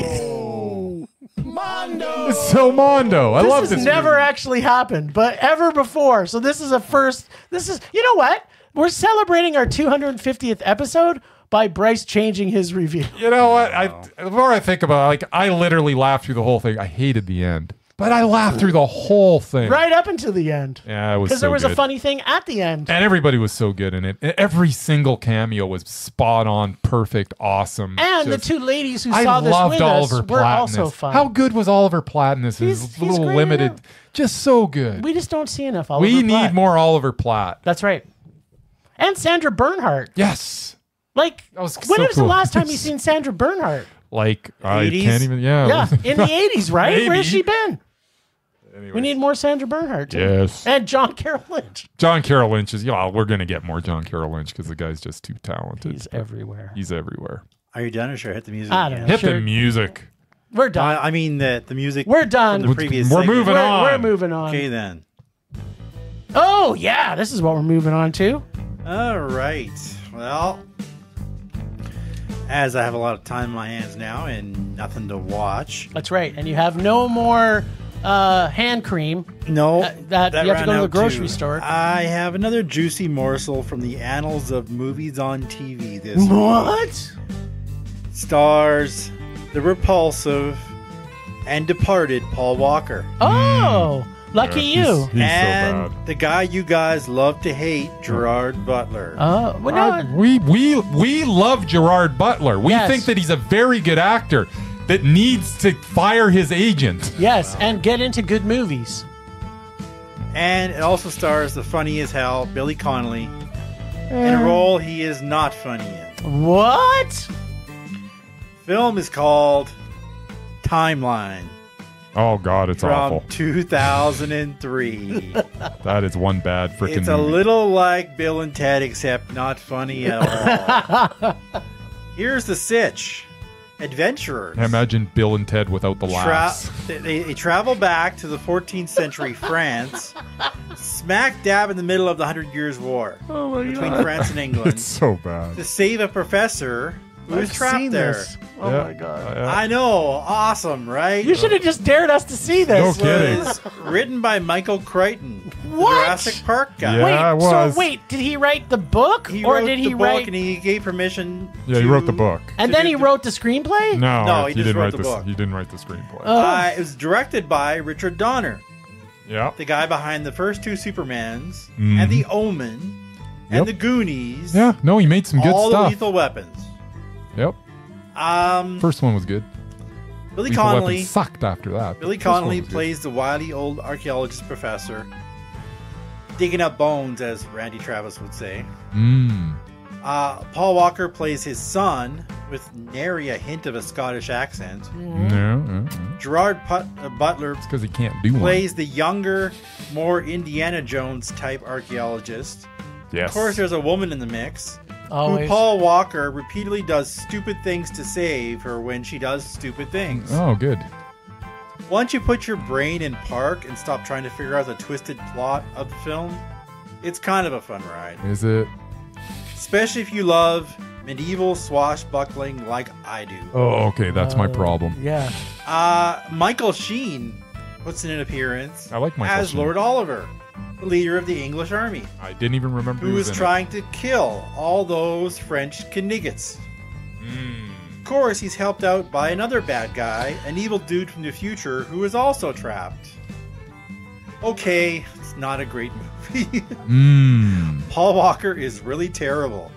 Mondo. It's so Mondo. I love this. This has never movie. actually happened, but ever before. So this is a first. This is, you know what? We're celebrating our 250th episode by Bryce changing his review. You know what? The more I think about it, like, I literally laughed through the whole thing. I hated the end, but I laughed through the whole thing. Right up until the end. Yeah, it was Because so there was good. a funny thing at the end. And everybody was so good in it. Every single cameo was spot on, perfect, awesome. And Just- the two ladies who I saw this loved with Oliver us Platt were in also this. fun. How good was Oliver Platt in this? He's His little great in limited, it. just so good. We just don't see enough Oliver We Platt. need more Oliver Platt. That's right. And Sandra Bernhardt. Yes. Like, That was when so was the cool. last time you seen Sandra Bernhardt? Like, I 80s? can't even, yeah. Yeah, in the 80s, right? Maybe. Where's she been? Anyways. We need more Sandra Bernhardt, too. Yes. And John Carroll Lynch. John Carroll Lynch is, we're going to get more John Carroll Lynch because the guy's just too talented. He's everywhere. He's everywhere. Are you done or should I hit the music? I don't again? know. Hit Sure. the music. We're done. I mean the music. We're done. From the previous We're segment. moving on. We're moving on. Okay then. Oh, yeah. This is what we're moving on to. All right. Well, as I have a lot of time in my hands now and nothing to watch. That's right. And you have no more hand cream. No, that you have to ran go to the out grocery too. store. I have another juicy morsel from the annals of movies on TV this week. What? Stars The Repulsive and Departed Paul Walker. Oh, lucky you. He's and so bad. the guy you guys love to hate, Gerard Butler. Well, no, We love Gerard Butler. We Yes. think that he's a very good actor that needs to fire his agent. yes, and get into good movies. And it also stars the funny as hell Billy Connolly in a role he is not funny in. What? Film is called Timeline Oh God, it's from awful. 2003. That is one bad freaking It's a movie. little like Bill and Ted, except not funny at all. Here's the sitch. Adventurers. Imagine Bill and Ted without the laughs. They travel back to the 14th century France, smack dab in the middle of the 100 Years' War between France and England, It's so bad. to save a professor who is trapped there. Oh Yeah. my god. I know, awesome, right? You should have just dared us to see this. No kidding. was written by Michael Crichton, the What? Jurassic Park guy. Yeah. Wait, it was. so wait, did he write the book? He or wrote did he the book write and he gave permission. Yeah, he wrote the book. and to then do he the- wrote the screenplay? No, he just didn't wrote write the this. book. He didn't write the screenplay. Oh. It was directed by Richard Donner, Yeah. the guy behind the first two Supermans, Mhm. and The Omen, Yep. and The Goonies. Yeah. No, he made some good all stuff. the Lethal Weapons. Yep. First one was good. Billy Lethal Connolly. Weapon sucked after that. Billy First one Connolly was good. plays the wily old archaeologist professor, digging up bones, as Randy Travis would say. Paul Walker plays his son with nary a hint of a Scottish accent. No. Gerard Butler Because he can't do one. plays the younger, more Indiana Jones type archaeologist. Yes. Of course, there's a woman in the mix. Who Always. Paul Walker repeatedly does stupid things to save her when she does stupid things. Oh, good. Once you put your brain in park and stop trying to figure out the twisted plot of the film, it's kind of a fun ride. Is it? Especially if you love medieval swashbuckling like I do. Oh, okay. That's my problem. Yeah. Michael Sheen puts in an appearance I like Michael as Sheen. Lord Oliver, the leader of the English army, I didn't even remember who he is was in trying to kill all those French Kniggets. Of course, he's helped out by another bad guy, an evil dude from the future who is also trapped. Okay, it's not a great movie. Paul Walker is really terrible.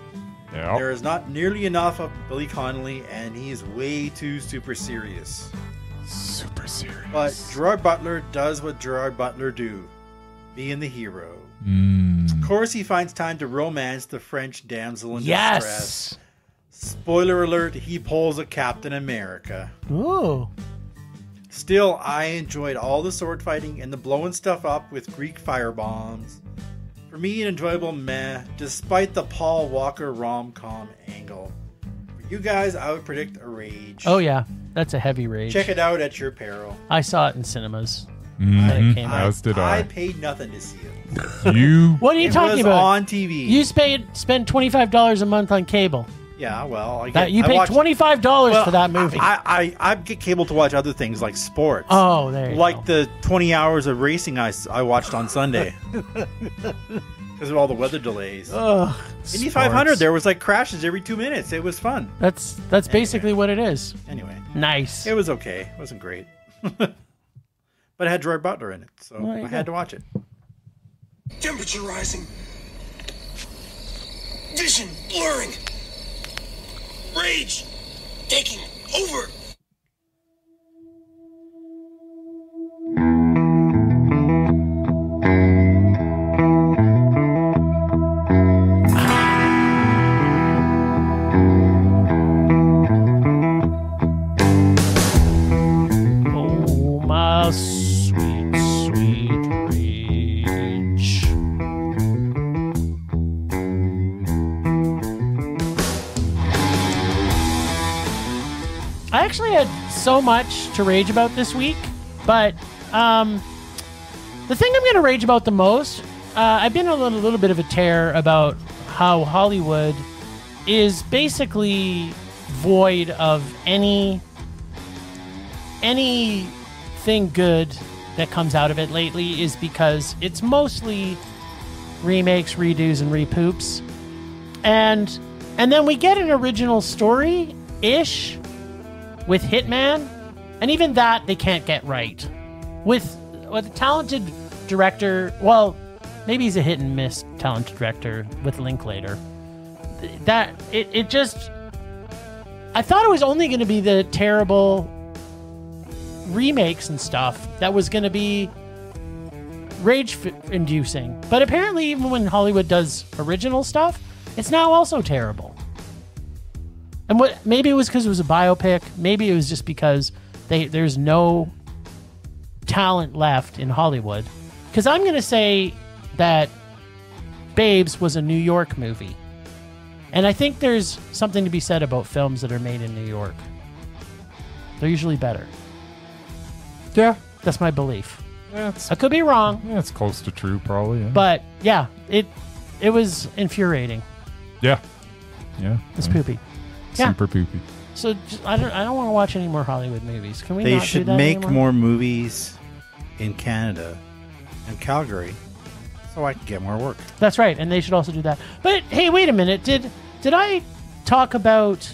Yep. There is not nearly enough of Billy Connolly, and he is way too super serious. Super serious. But Gerard Butler does what Gerard Butler do, being the hero. Of course, he finds time to romance the French damsel in distress. Yes. Spoiler alert, he pulls a Captain America. Ooh. Still, I enjoyed all the sword fighting and the blowing stuff up with Greek firebombs. For me, an enjoyable meh, despite the Paul Walker rom-com angle. For you guys, I would predict a rage. Oh yeah, that's a heavy rage. Check it out at your peril. I saw it in cinemas. when it came out. As did I I. paid nothing to see it. You. What are you It talking was about? on TV. You spend $25 a month on cable. Yeah, well, You paid $25 for that movie. I get cable to watch other things like sports. Oh, there you like go. the 20 hours of racing I watched on Sunday because of all the weather delays. Ugh, Indy 500, sports. there was like crashes every 2 minutes. It was fun. That's basically what it is. Anyway, Nice. it was okay. It wasn't great, but it had Gerard Butler in it, so Well, there you I had go. to watch it. Temperature rising. Vision blurring. Rage taking over. Oh, my sweet, sweet rage. I actually had so much to rage about this week, but the thing I'm going to rage about the most, I've been on a little bit of a tear about how Hollywood is basically void of anything good that comes out of it lately, is because it's mostly remakes, redos, and repoops, and then we get an original story-ish with Hitman, and even that they can't get right. With a talented director, well, maybe he's a hit and miss talented director with Linklater. That it just, I thought it was only going to be the terrible remakes and stuff that was going to be rage-inducing. But apparently, even when Hollywood does original stuff, it's now also terrible. And maybe it was because it was a biopic. Maybe it was just because there's no talent left in Hollywood. Because I'm going to say that Babes was a New York movie. And I think there's something to be said about films that are made in New York. They're usually better. Yeah. That's my belief. Yeah, I could be wrong, it's close to true, probably. Yeah. but yeah, it was infuriating. Yeah. It's poopy. Yeah. Super poopy. So I don't want to watch any more Hollywood movies. Can we They not should do that make anymore? more movies in Canada and Calgary so I can get more work. That's right, and they should also do that. But hey, wait a minute. Did I talk about?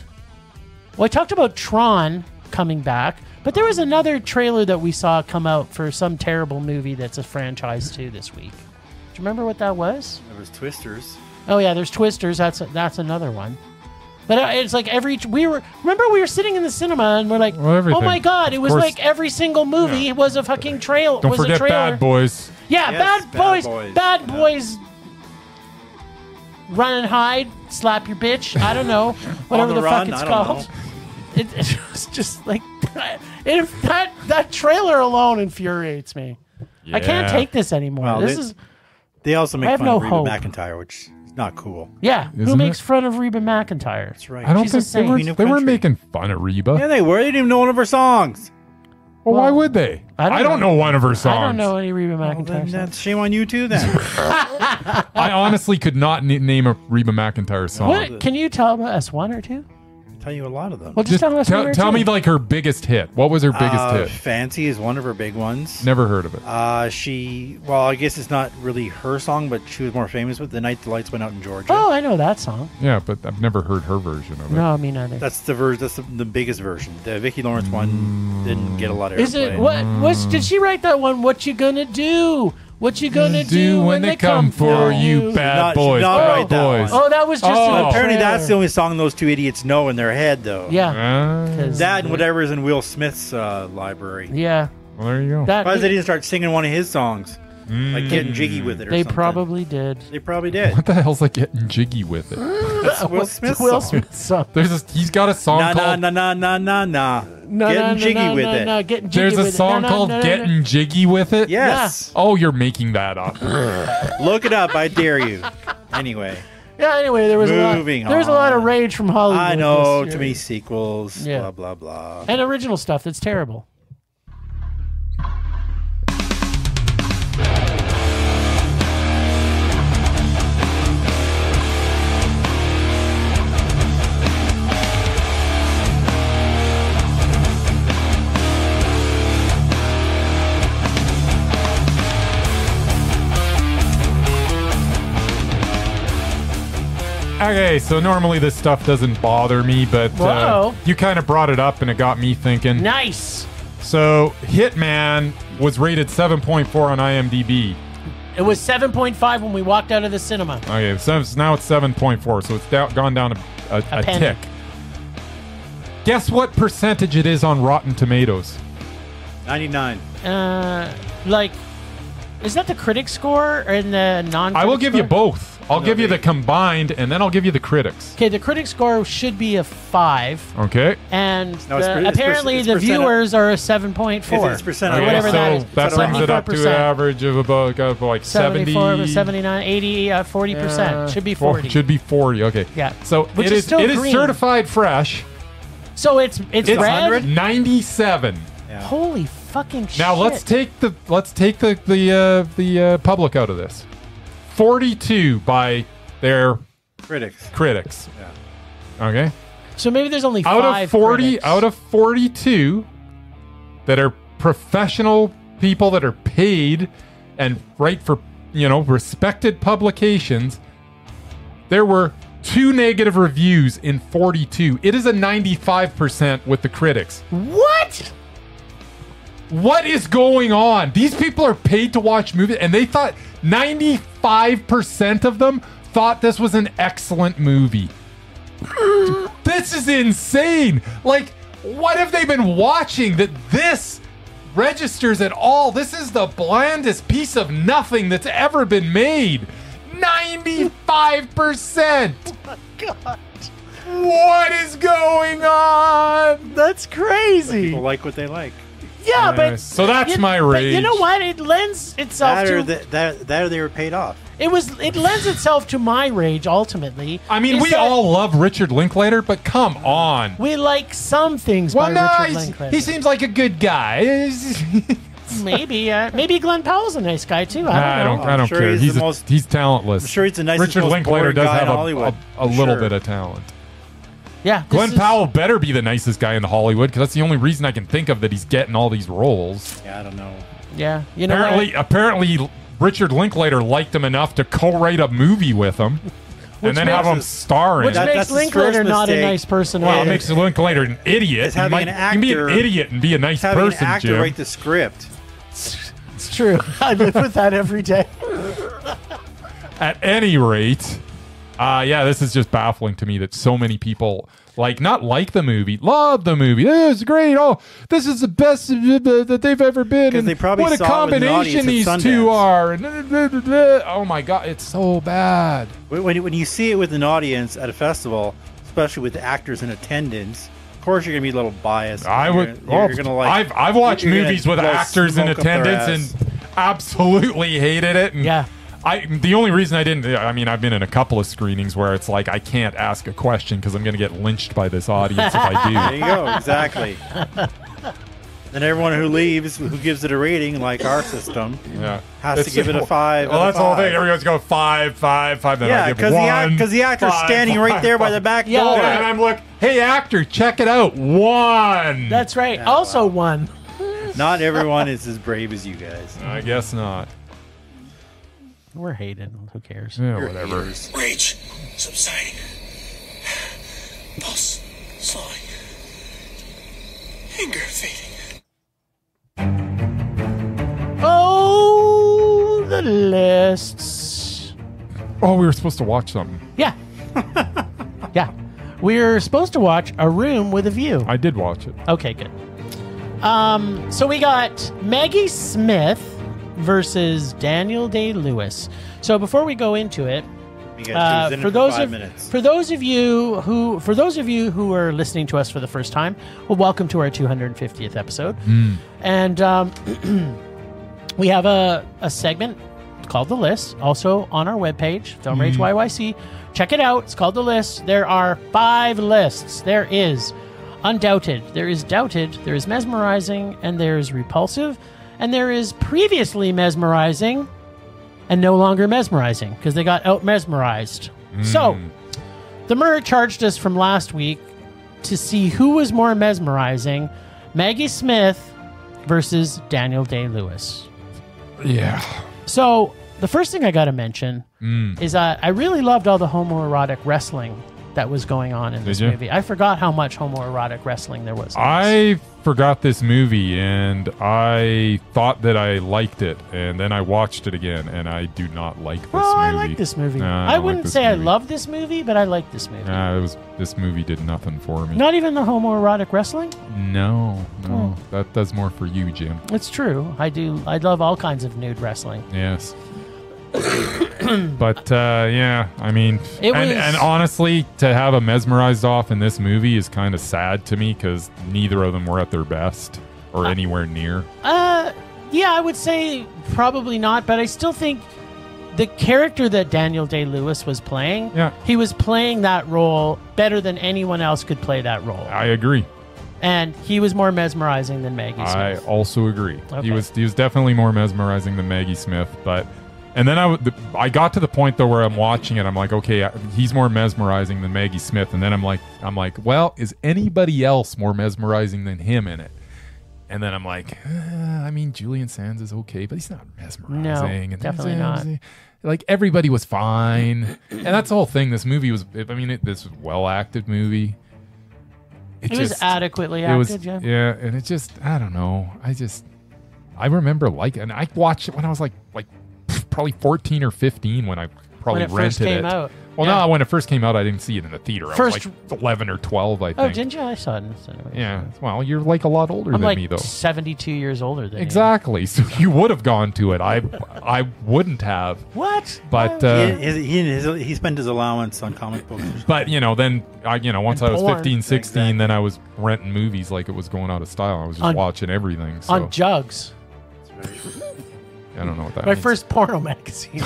Well, I talked about Tron coming back, but there was another trailer that we saw come out for some terrible movie that's a franchise too this week. Do you remember what that was? There was Twisters. Oh yeah, there's Twisters. That's another one. But it's like we were sitting in the cinema and we're like, Well, everything. oh my god, it Of was course. like every single movie was a fucking trail. Don't was forget a trailer. Bad Boys. Yeah, Yes, Bad Bad Boys. Boys. Bad Yeah. Boys. Run and hide, slap your bitch. I don't know, whatever the the run, fuck it's I don't called. It was just like that trailer alone infuriates me. I can't Yeah. take this anymore. Well, this they- is They also I make have fun no of Reba hope. McEntire, which is not cool. yeah. Who Isn't makes it? fun of Reba McEntire? That's right. I don't She's think a saint. Queen of they weren't country. making fun of Reba. Yeah, they were. They didn't even know one of her songs. Well, why Well, would they? I don't I don't know. know one of her songs. I don't know any Reba Well, McEntire then songs. that's shame on you too. Then I honestly could not name a Reba McEntire song. What? Can you tell us one or two? I'll tell you a lot of them. Well, just tell us one or tell two. me like her biggest hit. What was her biggest hit? Fancy is one of her big ones. Never heard of it. Well, I guess it's not really her song, but she was more famous with "The Night the Lights Went Out in Georgia." Oh, I know that song. Yeah, but I've never heard her version of it. No, me neither. That's the version. That's the biggest version. The Vicki Lawrence one didn't get a lot of Is it airplay. did she write that one? What you gonna do? What you gonna Do when they come for you, bad not- she boys. did not Bad write that boys. one. Oh, that was just Oh. in the Apparently, that's the trailer. only song those two idiots know in their head, though. Yeah, Ah, 'Cause- That and whatever is in Will Smith's library. yeah. well, there you go. That Why they didn't start singing one of his songs, like getting jiggy with it? Or they something. probably did. They probably did. What the hell's like getting jiggy with it? That's Will Smith's Will song. Smith's song. He's got a song Na na called. na na na na na. No, Getting no, no, jiggy no, with no, it. no, getting jiggy There's a with it. song No, no, called no, no, "Getting Jiggy with It." Yes. Oh, you're making that up. Look it up. I dare you. Anyway, Yeah. Anyway, there was Moving a lot of on. rage from Hollywood. I know this too year. many sequels. Yeah. Blah blah blah. And original stuff that's terrible. Okay, so normally this stuff doesn't bother me, but Whoa. you kind of brought it up and it got me thinking. Nice. So Hitman was rated 7.4 on IMDb. It was 7.5 when we walked out of the cinema. Okay, so now it's 7.4, so it's gone down a penny. tick. Guess what percentage it is on Rotten Tomatoes? 99. Like, is that the critic score or in the non? I will give you both. I'll give you the combined, and then I'll give you the critics. Okay, the critic score should be a 5, Okay. and No, it's apparently it's the percent of- viewers are a 7.4. It's percent or of whatever so that is. that brings it up to 74%. an average of about like 74, 70. 79, 80, 40%. Should be 40. Should be 40. Okay. Yeah. So Which it is is still it is green. certified fresh. So it's It's red. 100? 97. Yeah. Holy fucking shit! Now let's take the public out of this. 42 by their Critics. critics. Yeah. Okay. So maybe there's only Out 5 of 40, critics. out of 42 that are professional people that are paid and write for, respected publications, there were 2 negative reviews in 42. It is a 95% with the critics. What? What is going on? These people are paid to watch movies, and they thought 95% of them thought this was an excellent movie. This is insane. Like, what have they been watching that this registers at all? This is the blandest piece of nothing that's ever been made. 95%. Oh my god. What is going on? That's crazy. People like what they like. Yeah, but So that's you- my but rage. you know what? It lends itself That or, to that or they were paid off. it lends itself to my rage ultimately. I mean, is we that all love Richard Linklater, but come on. we like some things Well, by no, Richard Linklater. he seems like a good guy. Maybe Glenn Powell's a nice guy too. I don't know. I don't I'm sure care. he's the most- He's talentless. I'm sure he's the nicest, Richard most Linklater boring does guy have in Hollywood. a little Sure. bit of talent. Yeah, this Glen is- Powell better be the nicest guy in Hollywood because that's the only reason I can think of that he's getting all these roles. Yeah, I don't know. Yeah, you know what? Apparently, Richard Linklater liked him enough to co-write a movie with him, and then have him star in Which it. makes that's his Linklater first not a mistake. nice person. Well, it either. makes Linklater an idiot. It's having an You can be an actor- idiot and be a nice Having person, an actor Jim. write the script. It's true. I live with that every day. At any rate, yeah, this is just baffling to me that so many people not like the movie, love the movie. It's great. Oh, this is the best that they've ever been. 'Cause And they probably what a saw it with an audience combination at these Sundance. two are. And oh my God, it's so bad. When you see it with an audience at a festival, especially with the actors in attendance, of course you're going to be a little biased. I would. You're going to like. I've watched you're gonna movies with blow actors in smoke up their attendance ass. and absolutely hated it. And Yeah. the only reason I didn't, I mean, I've been in a couple of screenings where it's like I can't ask a question because I'm going to get lynched by this audience if I do. There you go. Exactly. And everyone who leaves, who gives it a rating, like our system, Yeah, has to give it a 5. Well, out of that's the whole 5. thing. Everyone's going 5, 5, 5. Then I Yeah, give because 1, the actor's 5, standing right 5, there by 5. the back Yeah, door. And I'm like, hey, actor, check it out. 1. That's right. Yeah, Also wow. one. Not everyone is as brave as you guys. I guess not. We're hated. Who cares? Yeah, whatever. Rage subsiding. Pulse slowing. Anger fading. Oh, the lists. Oh, we were supposed to watch something. Yeah. Yeah. We're supposed to watch A Room with a View. I did watch it. Okay, good. So we got Maggie Smith versus Daniel Day-Lewis. So before we go into it, You guys for those of you who are listening to us for the first time, well, welcome to our 250th episode. And we have a segment called The List, also on our webpage, Film Rage YYC. Check it out. It's called The List. There are 5 lists. There is Undoubted, there is Doubted, there is Mesmerizing, and there is Repulsive, and there is Previously Mesmerizing and no longer mesmerizing because they got out mesmerized. So, the Murr charged us from last week to see who was more mesmerizing, Maggie Smith versus Daniel Day-Lewis. Yeah. So, the first thing I got to mention is I really loved all the homoerotic wrestling that was going on in this Did you? movie. I forgot how much homoerotic wrestling there was. in this. I forgot this movie and I thought that I liked it, and then I watched it again, and I do not like this movie. I like this movie. Nah, I don't wouldn't like this say I movie. love this movie, but I like this movie. This movie did nothing for me. Not even the homoerotic wrestling? No. That does more for you, Jim. It's true. I do. I love all kinds of nude wrestling. Yes. But yeah, I mean, It was- and honestly, to have a Mesmerized Off in this movie is kind of sad to me because neither of them were at their best or anywhere near. Yeah, I would say probably not, but I still think the character that Daniel Day-Lewis was playing, Yeah. he was playing that role better than anyone else could play that role. I agree. And he was more mesmerizing than Maggie I Smith. also agree. Okay. He was definitely more mesmerizing than Maggie Smith, and then I got to the point though where I'm watching it, I'm like, okay, he's more mesmerizing than Maggie Smith, and then I'm like, well, is anybody else more mesmerizing than him in it? And then I'm like, I mean, Julian Sands is okay, but he's not mesmerizing. No, And definitely not. Like everybody was fine, and that's the whole thing. This movie was, this was a well acted movie. It was adequately It was, acted, yeah. yeah, and it just, I don't know. I remember and I watched it when I was like probably 14 or 15 when I probably When it first rented came it. out. Well, Yeah. no, when it first came out, I didn't see it in the theater. I First- was like 11 or 12, I Oh, think. didn't you? I saw it in the cinema. Yeah. Well, you're like a lot older I'm than like me, though. 72 years older than Exactly. So you would have gone to it. I wouldn't have. you. What? But He spent his allowance on comic books. then once And I was porn. 15, 16, Exactly. then I was renting movies like it was going out of style. I was just On- watching everything. So On Jugs. I don't know what that My means. first porno magazine.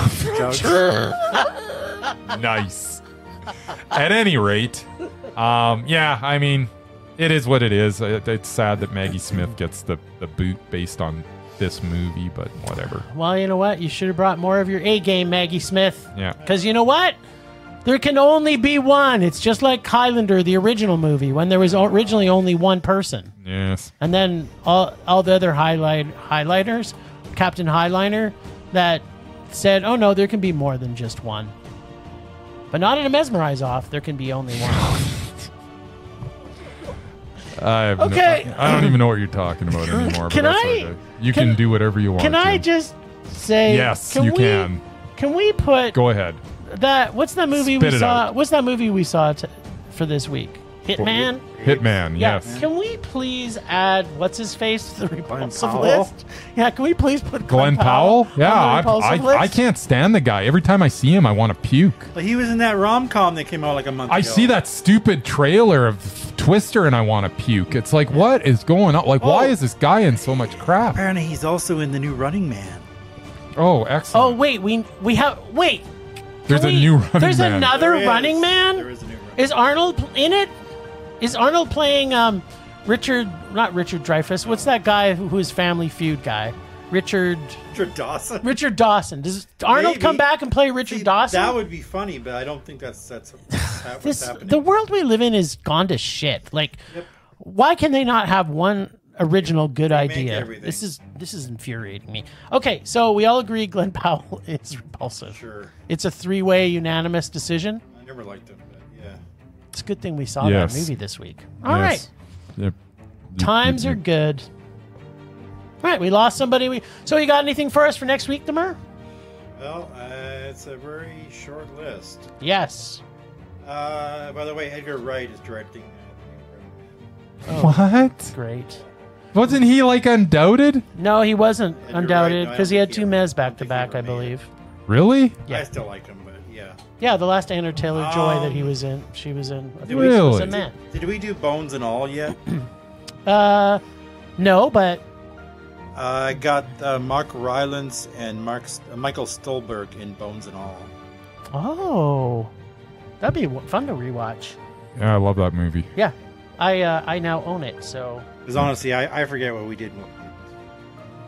Nice. At any rate, yeah, I mean, it is what it is. It's sad that Maggie Smith gets the boot based on this movie, but whatever. Well, you know what? You should have brought more of your A game, Maggie Smith. Yeah. Because you know what? There can only be one. It's just like Highlander, the original movie, when there was originally only one person. Yes. And then all the other highlighters, Captain Highliner, that said, oh no, there can be more than just one. But not in a Mesmerize Off. There can be only one. I don't even know what you're talking about anymore. Can but that's I- okay. You can do whatever you want. Can I to. just say... Yes, you can. Can we put Go ahead. that... What's that movie Spit we it saw? out. What's that movie we saw for this week? Hitman? Hitman, Yeah. yes. Can we please add what's his face to the repulsive Powell? list? Yeah. Can we please put Glen Powell? on the Yeah, repulsive I list? can't stand the guy. Every time I see him, I want to puke. But he was in that rom-com that came out like a month ago. I see that stupid trailer of Twister and I want to puke. It's like, what is going on? Like, why is this guy in so much crap? Apparently, he's also in the new Running Man. Oh, excellent. Oh wait, we have wait. There's Can a we- new Running There's Man. another There is. Running Man. There is a new Running Is Arnold in it? Is Arnold playing Richard? Not Richard Dreyfuss. What's that guy who's Family Feud guy? Richard Richard Dawson. Richard Dawson. Does Arnold Maybe. come back and play Richard See, Dawson? That would be funny, but I don't think that's what's happening. The world we live in is gone to shit. Like, why can they not have one original good make idea? everything. This is infuriating me. Okay, so we all agree Glen Powell is repulsive. Sure. It's a 3-way unanimous decision. I never liked him, but yeah. It's a good thing we saw Yes. that movie this week. All right, Yes. Yep. times are good. All right, we lost somebody. So you got anything for us for next week, Demur? Well, it's a very short list. Yes. By the way, Edgar Wright is directing What? Great. Wasn't he like undoubted? No, he wasn't Edgar undoubted Wright, no, I because he don't had think two he Mez ever- back I to don't think back, he I ever made believe. Really? Yeah. I still like him, but yeah. Yeah, the last Anna Taylor Joy that he was in, she was in. a few weeks Really? was a man. Did we do Bones and All yet? No, but I got Mark Rylance and Michael Stolberg in Bones and All. oh, that'd be fun to rewatch. Yeah, I love that movie. Yeah, I now own it. So Because honestly, I forget what we did.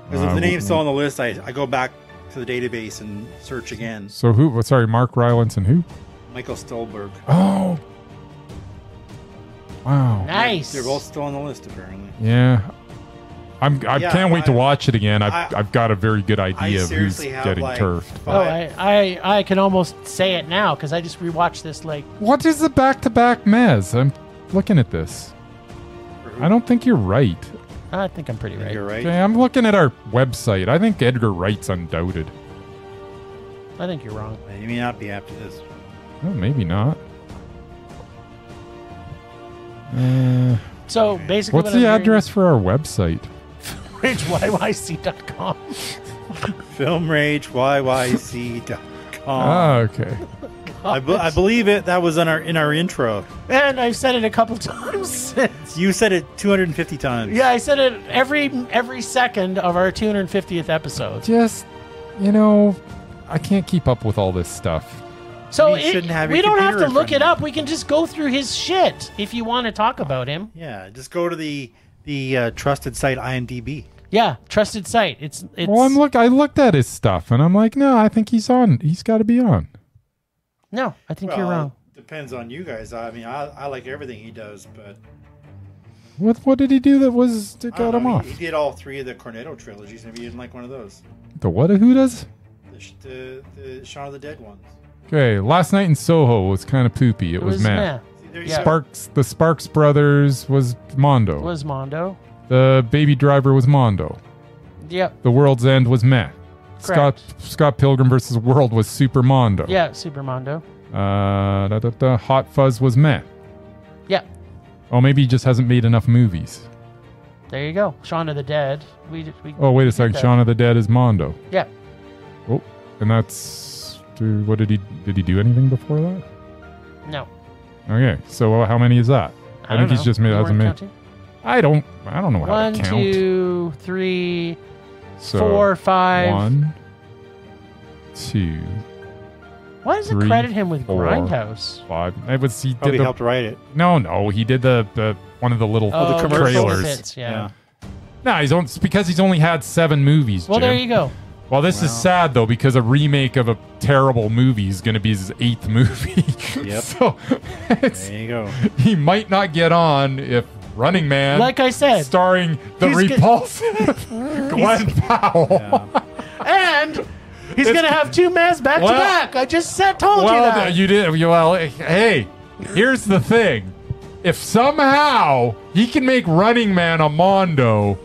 Because if I the name's wouldn't- still on the list, I go back to the database and search again. So who? Sorry, Mark Rylance and who? Michael Stolberg. Oh. Wow. nice. They're both still on the list, apparently. Yeah. I can't wait to watch it again. I've got a very good idea of who's getting turfed. Oh, I can almost say it now because I just rewatched this. Like, what is the back-to-back Mez? I'm looking at this. I don't think you're right. I think I'm pretty right. You're right. Okay, I'm looking at our website. I think Edgar Wright's undoubted. I think you're wrong. You may not be after this. Oh, maybe not. So basically, What's the address for our website? RageYYC.com. FilmRageYYC.com. Oh, okay. I believe it. That was in our intro. And I've said it a couple times since. You said it 250 times. Yeah, I said it every second of our 250th episode. Just, I can't keep up with all this stuff. So We shouldn't have your we don't have computer to in look front it of up. We can just go through his shit if you want to talk about him. Yeah, just go to the trusted site IMDb. Yeah, trusted site. It's Well, I looked at his stuff, and I'm like, no, I think he's on. He's got to be on. No, I think you're wrong. Depends on you guys. I mean, I like everything he does, but What did he do that I got don't him know, off? He did all three of the Cornetto trilogies. Maybe you didn't like one of those. The what? Who does? The Shaun of the Dead ones. Okay, Last Night in Soho was kind of poopy. It was meh. meh. See, there you Yeah. go. The Sparks Brothers was Mondo. Was Mondo? The Baby Driver was Mondo. Yep. The World's End was meh. Correct. Scott Pilgrim vs. World was Super Mondo. Yeah, Super Mondo. Hot Fuzz was meh. Yeah. Oh, maybe he just hasn't made enough movies. There you go. Shaun of the Dead. Oh, wait a second. that. Shaun of the Dead is Mondo. Yeah. Oh, and that's... What did he do anything before that? No. Okay, so how many is that? I think he's just made... You hasn't weren't made... counting? I don't know how One, to count. 2, 3, So, 4, 5. 1, 2, Why does it 3, credit him with 4, Grindhouse? 5. It was he Probably did the helped write it. no. He did the one of the little Oh, the commercial trailers. hits, yeah. No, it's because he's only had 7 movies. Well, Jim. there you go. Well, this is sad though because a remake of a terrible movie is going to be his 8th movie. Yep. So There you go. he might not get on if Running Man, Like I said, starring the he's repulsive Glen Powell. Yeah. and he's going to have 2 Mez back to back. I just told you Well, that. you did. Well, hey, here's the thing: if somehow he can make Running Man a Mondo,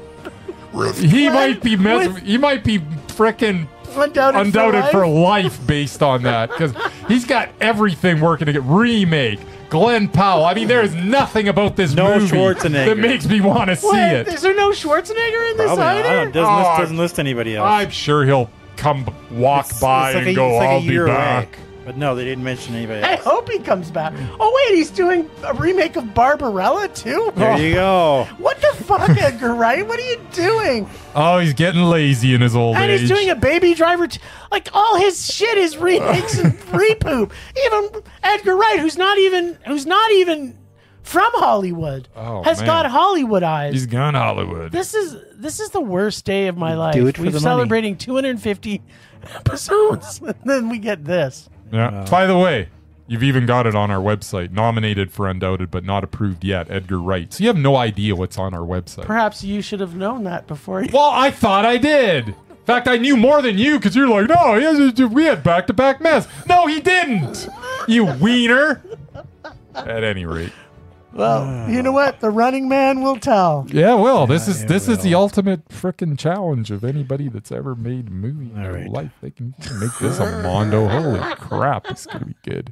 he might be frickin' undoubted for life based on that because he's got everything working to get remake. Glen Powell. I mean, there is nothing about this No movie Schwarzenegger. that makes me want to see Wait, it. is there no Schwarzenegger in this Probably not. either? Doesn't list anybody else. I'm sure he'll walk by and go, "I'll be back." But no, they didn't mention anybody I else. hope he comes back. Oh, wait, he's doing a remake of Barbarella, too? There you go. What the fuck, Edgar Wright? What are you doing? Oh, he's getting lazy in his old And age. he's doing a Baby Driver. Like, all his shit is remakes and repoop. Even Edgar Wright, who's not even from Hollywood, has man. got Hollywood eyes. He's gone Hollywood. This is the worst day of my life. Do it for We're the money. celebrating 250 episodes, and then we get this. Yeah. By the way, you've even got it on our website, nominated for Undoubted but not approved yet, Edgar Wright. So you have no idea what's on our website. Perhaps you should have known that before. Well, I thought I did. In fact, I knew more than you because you're like, no, we had back-to-back Mez. No, he didn't. You wiener. At any rate. Well, you know what? The Running Man will tell. Yeah, well, this is the ultimate frickin' challenge of anybody that's ever made a movie in their life. They can make this a Mondo. Holy crap, it's gonna be good.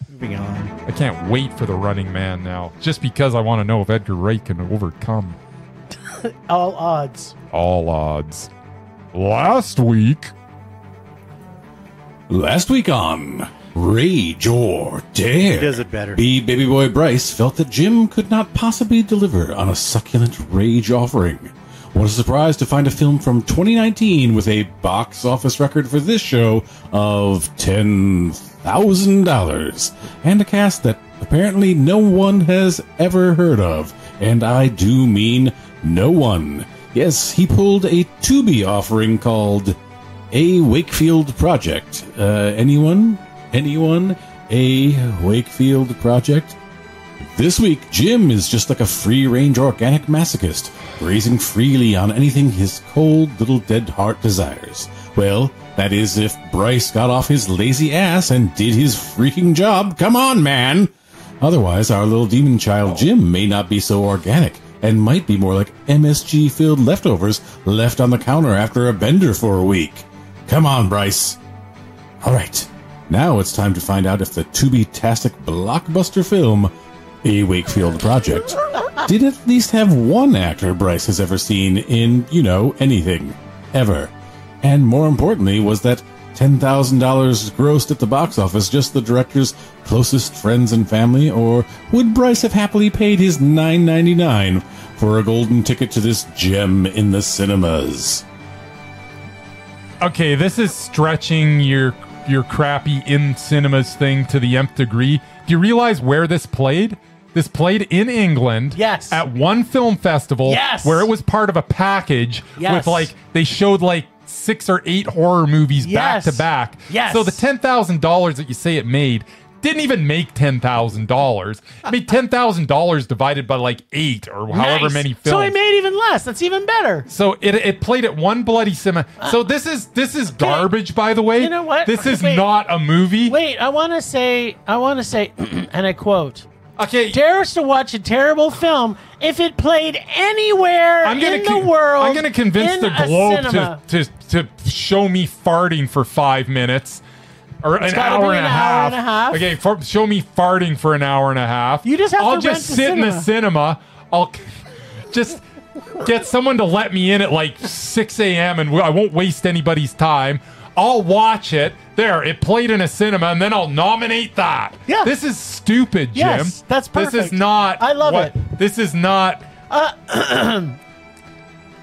Moving on. I can't wait for the Running Man now, just because I want to know if Edgar Wright can overcome All odds. all odds. Last week on Rage or Dare, He does it better. Baby boy Bryce felt that Jim could not possibly deliver on a succulent Rage offering. What a surprise to find a film from 2019 with a box office record for this show of $10,000 and a cast that apparently no one has ever heard of, and I do mean no one. Yes, he pulled a Tubi offering called A Wakefield Project. Anyone? A Wakefield Project? This week, Jim is just like a free-range organic masochist, grazing freely on anything his cold little dead heart desires. Well, that is if Bryce got off his lazy ass and did his freaking job. Come on, man! Otherwise, our little demon child Jim may not be so organic, and might be more like MSG-filled leftovers left on the counter after a bender for a week. Come on, Bryce. Alright, now it's time to find out if the to-be-tastic blockbuster film, A Wakefield Project, did at least have one actor Bryce has ever seen in, anything. Ever. And more importantly, was that $10,000 grossed at the box office just the director's closest friends and family, or would Bryce have happily paid his $9.99 for a golden ticket to this gem in the cinemas? Okay, this is stretching your crappy in cinemas thing to the nth degree. Do you realize where this played? This played in England. Yes. At one film festival. Yes. Where it was part of a package. Yes. With they showed 6 or 8 horror movies back to back. Yes. So the $10,000 that you say it made didn't even make $10,000. It made $10,000 divided by 8 or however many films. So it made even less. That's even better. So it played at one bloody cinema. So this is garbage, by the way. You know what? This is not a movie. Wait, I want to say, and I quote. Okay. Dare us to watch a terrible film if it played anywhere in the world. I'm going to convince the Globe to show me farting for 5 minutes. Or an hour and a half. Okay, show me farting for an hour and a half. You just have I'll to just rent sit in the cinema. I'll just get someone to let me in at 6 a.m. and I won't waste anybody's time. I'll watch it. There, it played in a cinema, and then I'll nominate that. Yeah. This is stupid, Jim. Yes, that's perfect. This is not... I love it. This is not...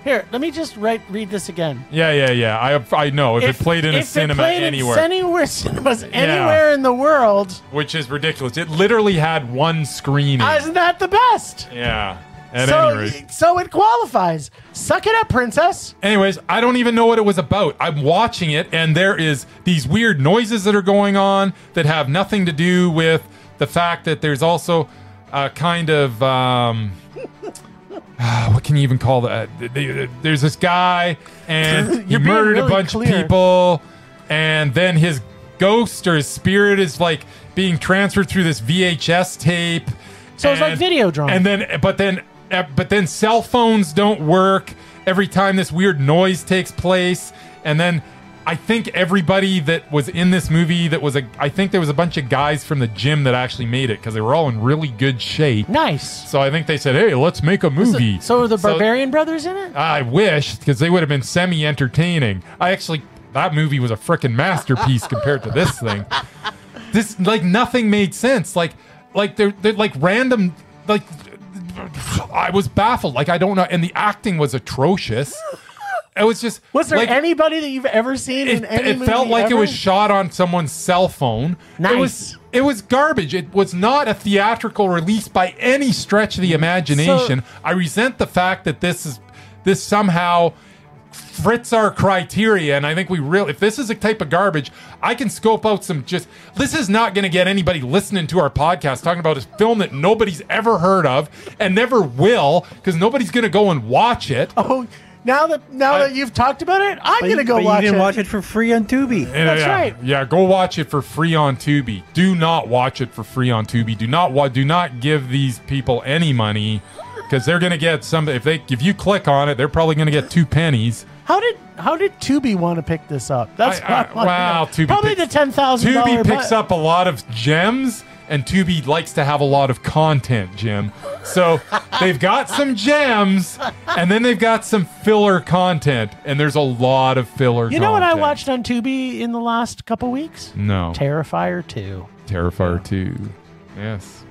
Here, let me just read this again. Yeah. I know. If it played in a cinema anywhere. Cinemas anywhere in the world. Which is ridiculous. It literally had one screening. Isn't that the best? Yeah. At any rate. So it qualifies. Suck it up, princess. Anyways, I don't even know what it was about. I'm watching it, and there is these weird noises that are going on that have nothing to do with the fact that there's also a kind of... what can you even call that? There's this guy, and he murdered a bunch of people, and then his ghost or his spirit is being transferred through this VHS tape. So it's like video drama. And but then cell phones don't work every time this weird noise takes place. And then I think everybody that was in this movie I think there was a bunch of guys from the gym that actually made it because they were all in really good shape. Nice. So I think they said, hey, let's make a movie. So are the Barbarian Brothers in it? I wish, because they would have been semi-entertaining. That movie was a freaking masterpiece compared to this thing. This, nothing made sense. They're random, I was baffled. I don't know. And the acting was atrocious. It was just... Was there anybody that you've ever seen in any movie? It felt like ever? it was shot on someone's cell phone. Nice. It was garbage. It was not a theatrical release by any stretch of the imagination. I resent the fact that this somehow fits our criteria, and I think if this is a type of garbage, I can scope out this is not going to get anybody listening to our podcast talking about a film that nobody's ever heard of and never will, because nobody's going to go and watch it. Oh, now that you've talked about it, I'm going to go watch it. You didn't watch it for free on Tubi. That's right. Yeah, go watch it for free on Tubi. Do not watch it for free on Tubi. Do not give these people any money, because they're going to get some. If you click on it, they're probably going to get 2 pennies. How did Tubi want to pick this up? That's Tubi probably the $10,000. Tubi picks up a lot of gems, and Tubi likes to have a lot of content, Jim. So they've got some gems, and then they've got some filler content, and there's a lot of filler content. You know what I watched on Tubi in the last couple weeks? No. Terrifier 2. Terrifier 2. Yes.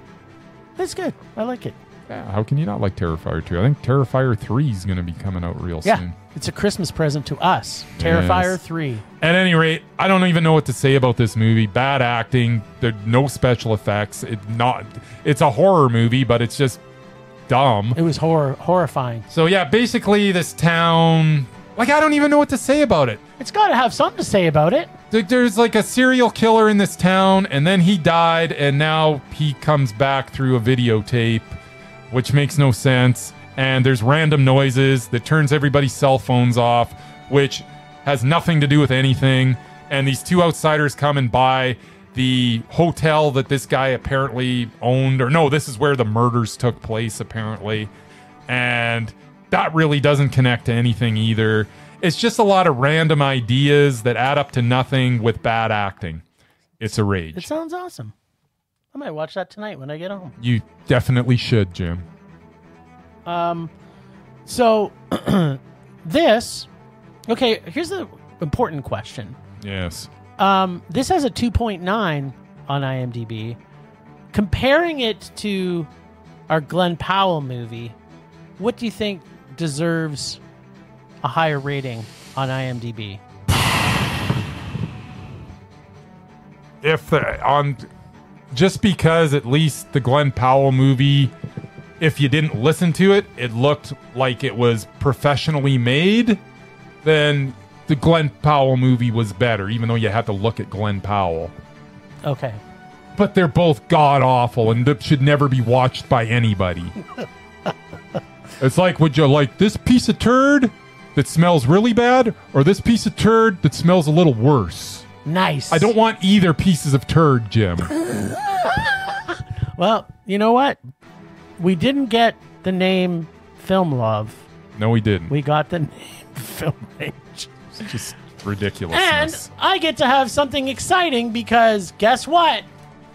It's good. I like it. Yeah, how can you not like Terrifier 2? I think Terrifier 3 is going to be coming out real soon. It's a Christmas present to us. Terrifier 3. At any rate, I don't even know what to say about this movie. Bad acting. There's no special effects. It's a horror movie, but it's just dumb. It was horrifying. So yeah, basically this town... I don't even know what to say about it. It's got to have something to say about it. there's like a serial killer in this town, and then he died, and now he comes back through a videotape, which makes no sense. And there's random noises that turns everybody's cell phones off, which has nothing to do with anything. And these two outsiders come and buy the hotel that this guy apparently owned, or no, this is where the murders took place apparently. And that really doesn't connect to anything either. It's just a lot of random ideas that add up to nothing with bad acting. It's a rage. It sounds awesome. I might watch that tonight when I get home. You definitely should, Jim. So this, okay, here's the important question. Yes. This has a 2.9 on IMDb. Comparing it to our Glen Powell movie, what do you think deserves a higher rating on IMDb? Just because at least the Glen Powell movie, if you didn't listen to it, it looked like it was professionally made, then the Glen Powell movie was better, even though you had to look at Glen Powell. Okay. But they're both god-awful and should never be watched by anybody. It's like, would you like this piece of turd that smells really bad, or this piece of turd that smells a little worse? Nice. I don't want either pieces of turd, Jim. Well, you know what? We didn't get the name Film Love. No, we didn't. We got the name Film Rage. It's just ridiculousness. And I get to have something exciting because guess what?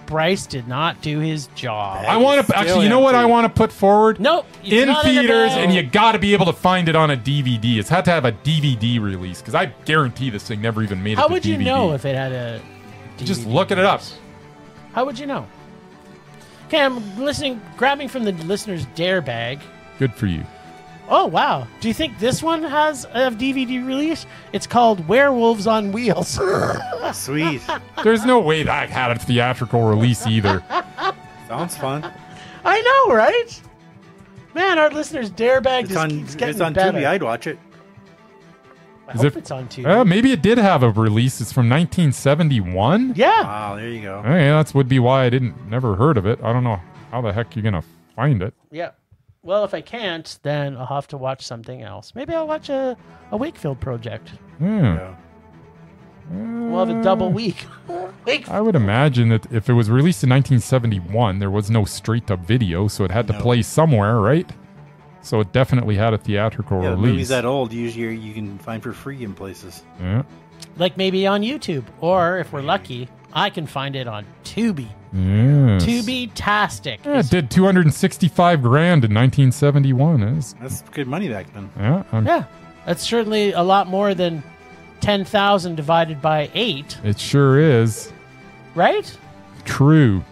Bryce did not do his job. I want to actually. You know what I want to put forward? Nope. it's In not theaters, the and you got to be able to find it on a DVD. It's had to have a DVD release because I guarantee this thing never even made it. How to would you DVD. know if it had a DVD? Just looking it up. How would you know? Okay, I'm listening, grabbing from the listener's dare bag. Good for you. Oh, wow. Do you think this one has a DVD release? It's called Werewolves on Wheels. Sweet. There's no way that had a theatrical release either. Sounds fun. I know, right? Man, our listener's dare bag It's just on, keeps getting it's on better. Tubi. I'd watch it. I Is hope it- it's on Tubi. Maybe it did have a release. It's from 1971. Yeah. Wow, there you go. Hey, that would be why I never heard of it. I don't know how the heck you're gonna find it. Yeah. Well, if I can't, then I'll have to watch something else. Maybe I'll watch a Wakefield Project. Yeah. We'll have a double week. I would imagine that if it was released in 1971, there was no straight-up video, so it had to play somewhere, right? So it definitely had a theatrical Yeah, the release. movies that old, usually you can find for free in places. Yeah. Like maybe on YouTube. Or if we're lucky, I can find it on Tubi. Yes. Tubi-tastic. Yeah, it did 265 grand in 1971. That's good money back then. Yeah. Yeah. That's certainly a lot more than 10,000 divided by 8, It sure is. right? True.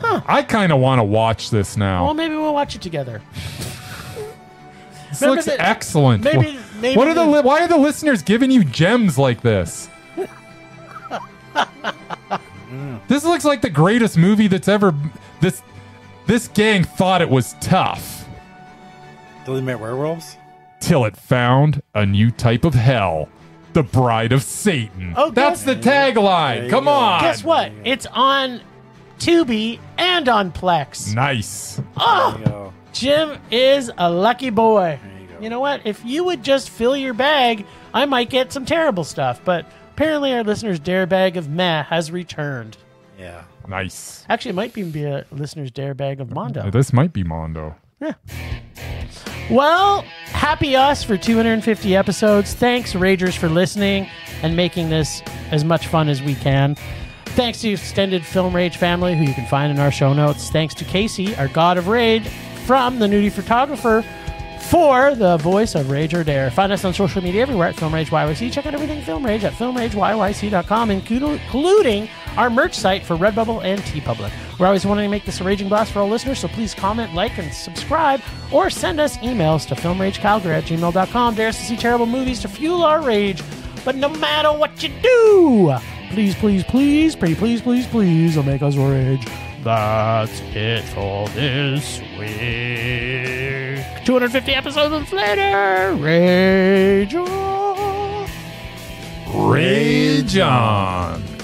I kind of want to watch this now. Well, maybe we'll watch it together. This remember looks that- excellent. maybe What are the- why are the listeners giving you gems like this? This looks like the greatest movie that's ever. This gang thought it was tough Till they met werewolves? till it found a new type of hell, the Bride of Satan. Oh, That's the tagline. you Come go. on. Guess what? It's on Tubi and on Plex. Nice. Oh, There you go. Jim is a lucky boy. There you go. You know what? If you would just fill your bag, I might get some terrible stuff. But apparently our listener's dare bag of meh has returned. Yeah. Nice. Actually, it might even be a listener's dare bag of Mondo. This might be Mondo. Yeah. Well, happy us for 250 episodes. Thanks, Ragers, for listening and making this as much fun as we can. Thanks to extended Film Rage family, who you can find in our show notes. Thanks to Casey, our god of rage, from the Nudie Photographer, for the voice of Rage or Dare. Find us on social media everywhere at Film Rage YYC. Check out everything Film Rage at filmrageyyc.com, including our merch site for Redbubble and TeePublic. We're always wanting to make this a raging blast for all listeners, so please comment, like, and subscribe, or send us emails to filmragecalgary@gmail.com. Dare us to see terrible movies to fuel our rage. But no matter what you do, please, please, please, pretty please, please, please, don't make us rage. That's it for this week. 250 episodes later, rage on. Rage on.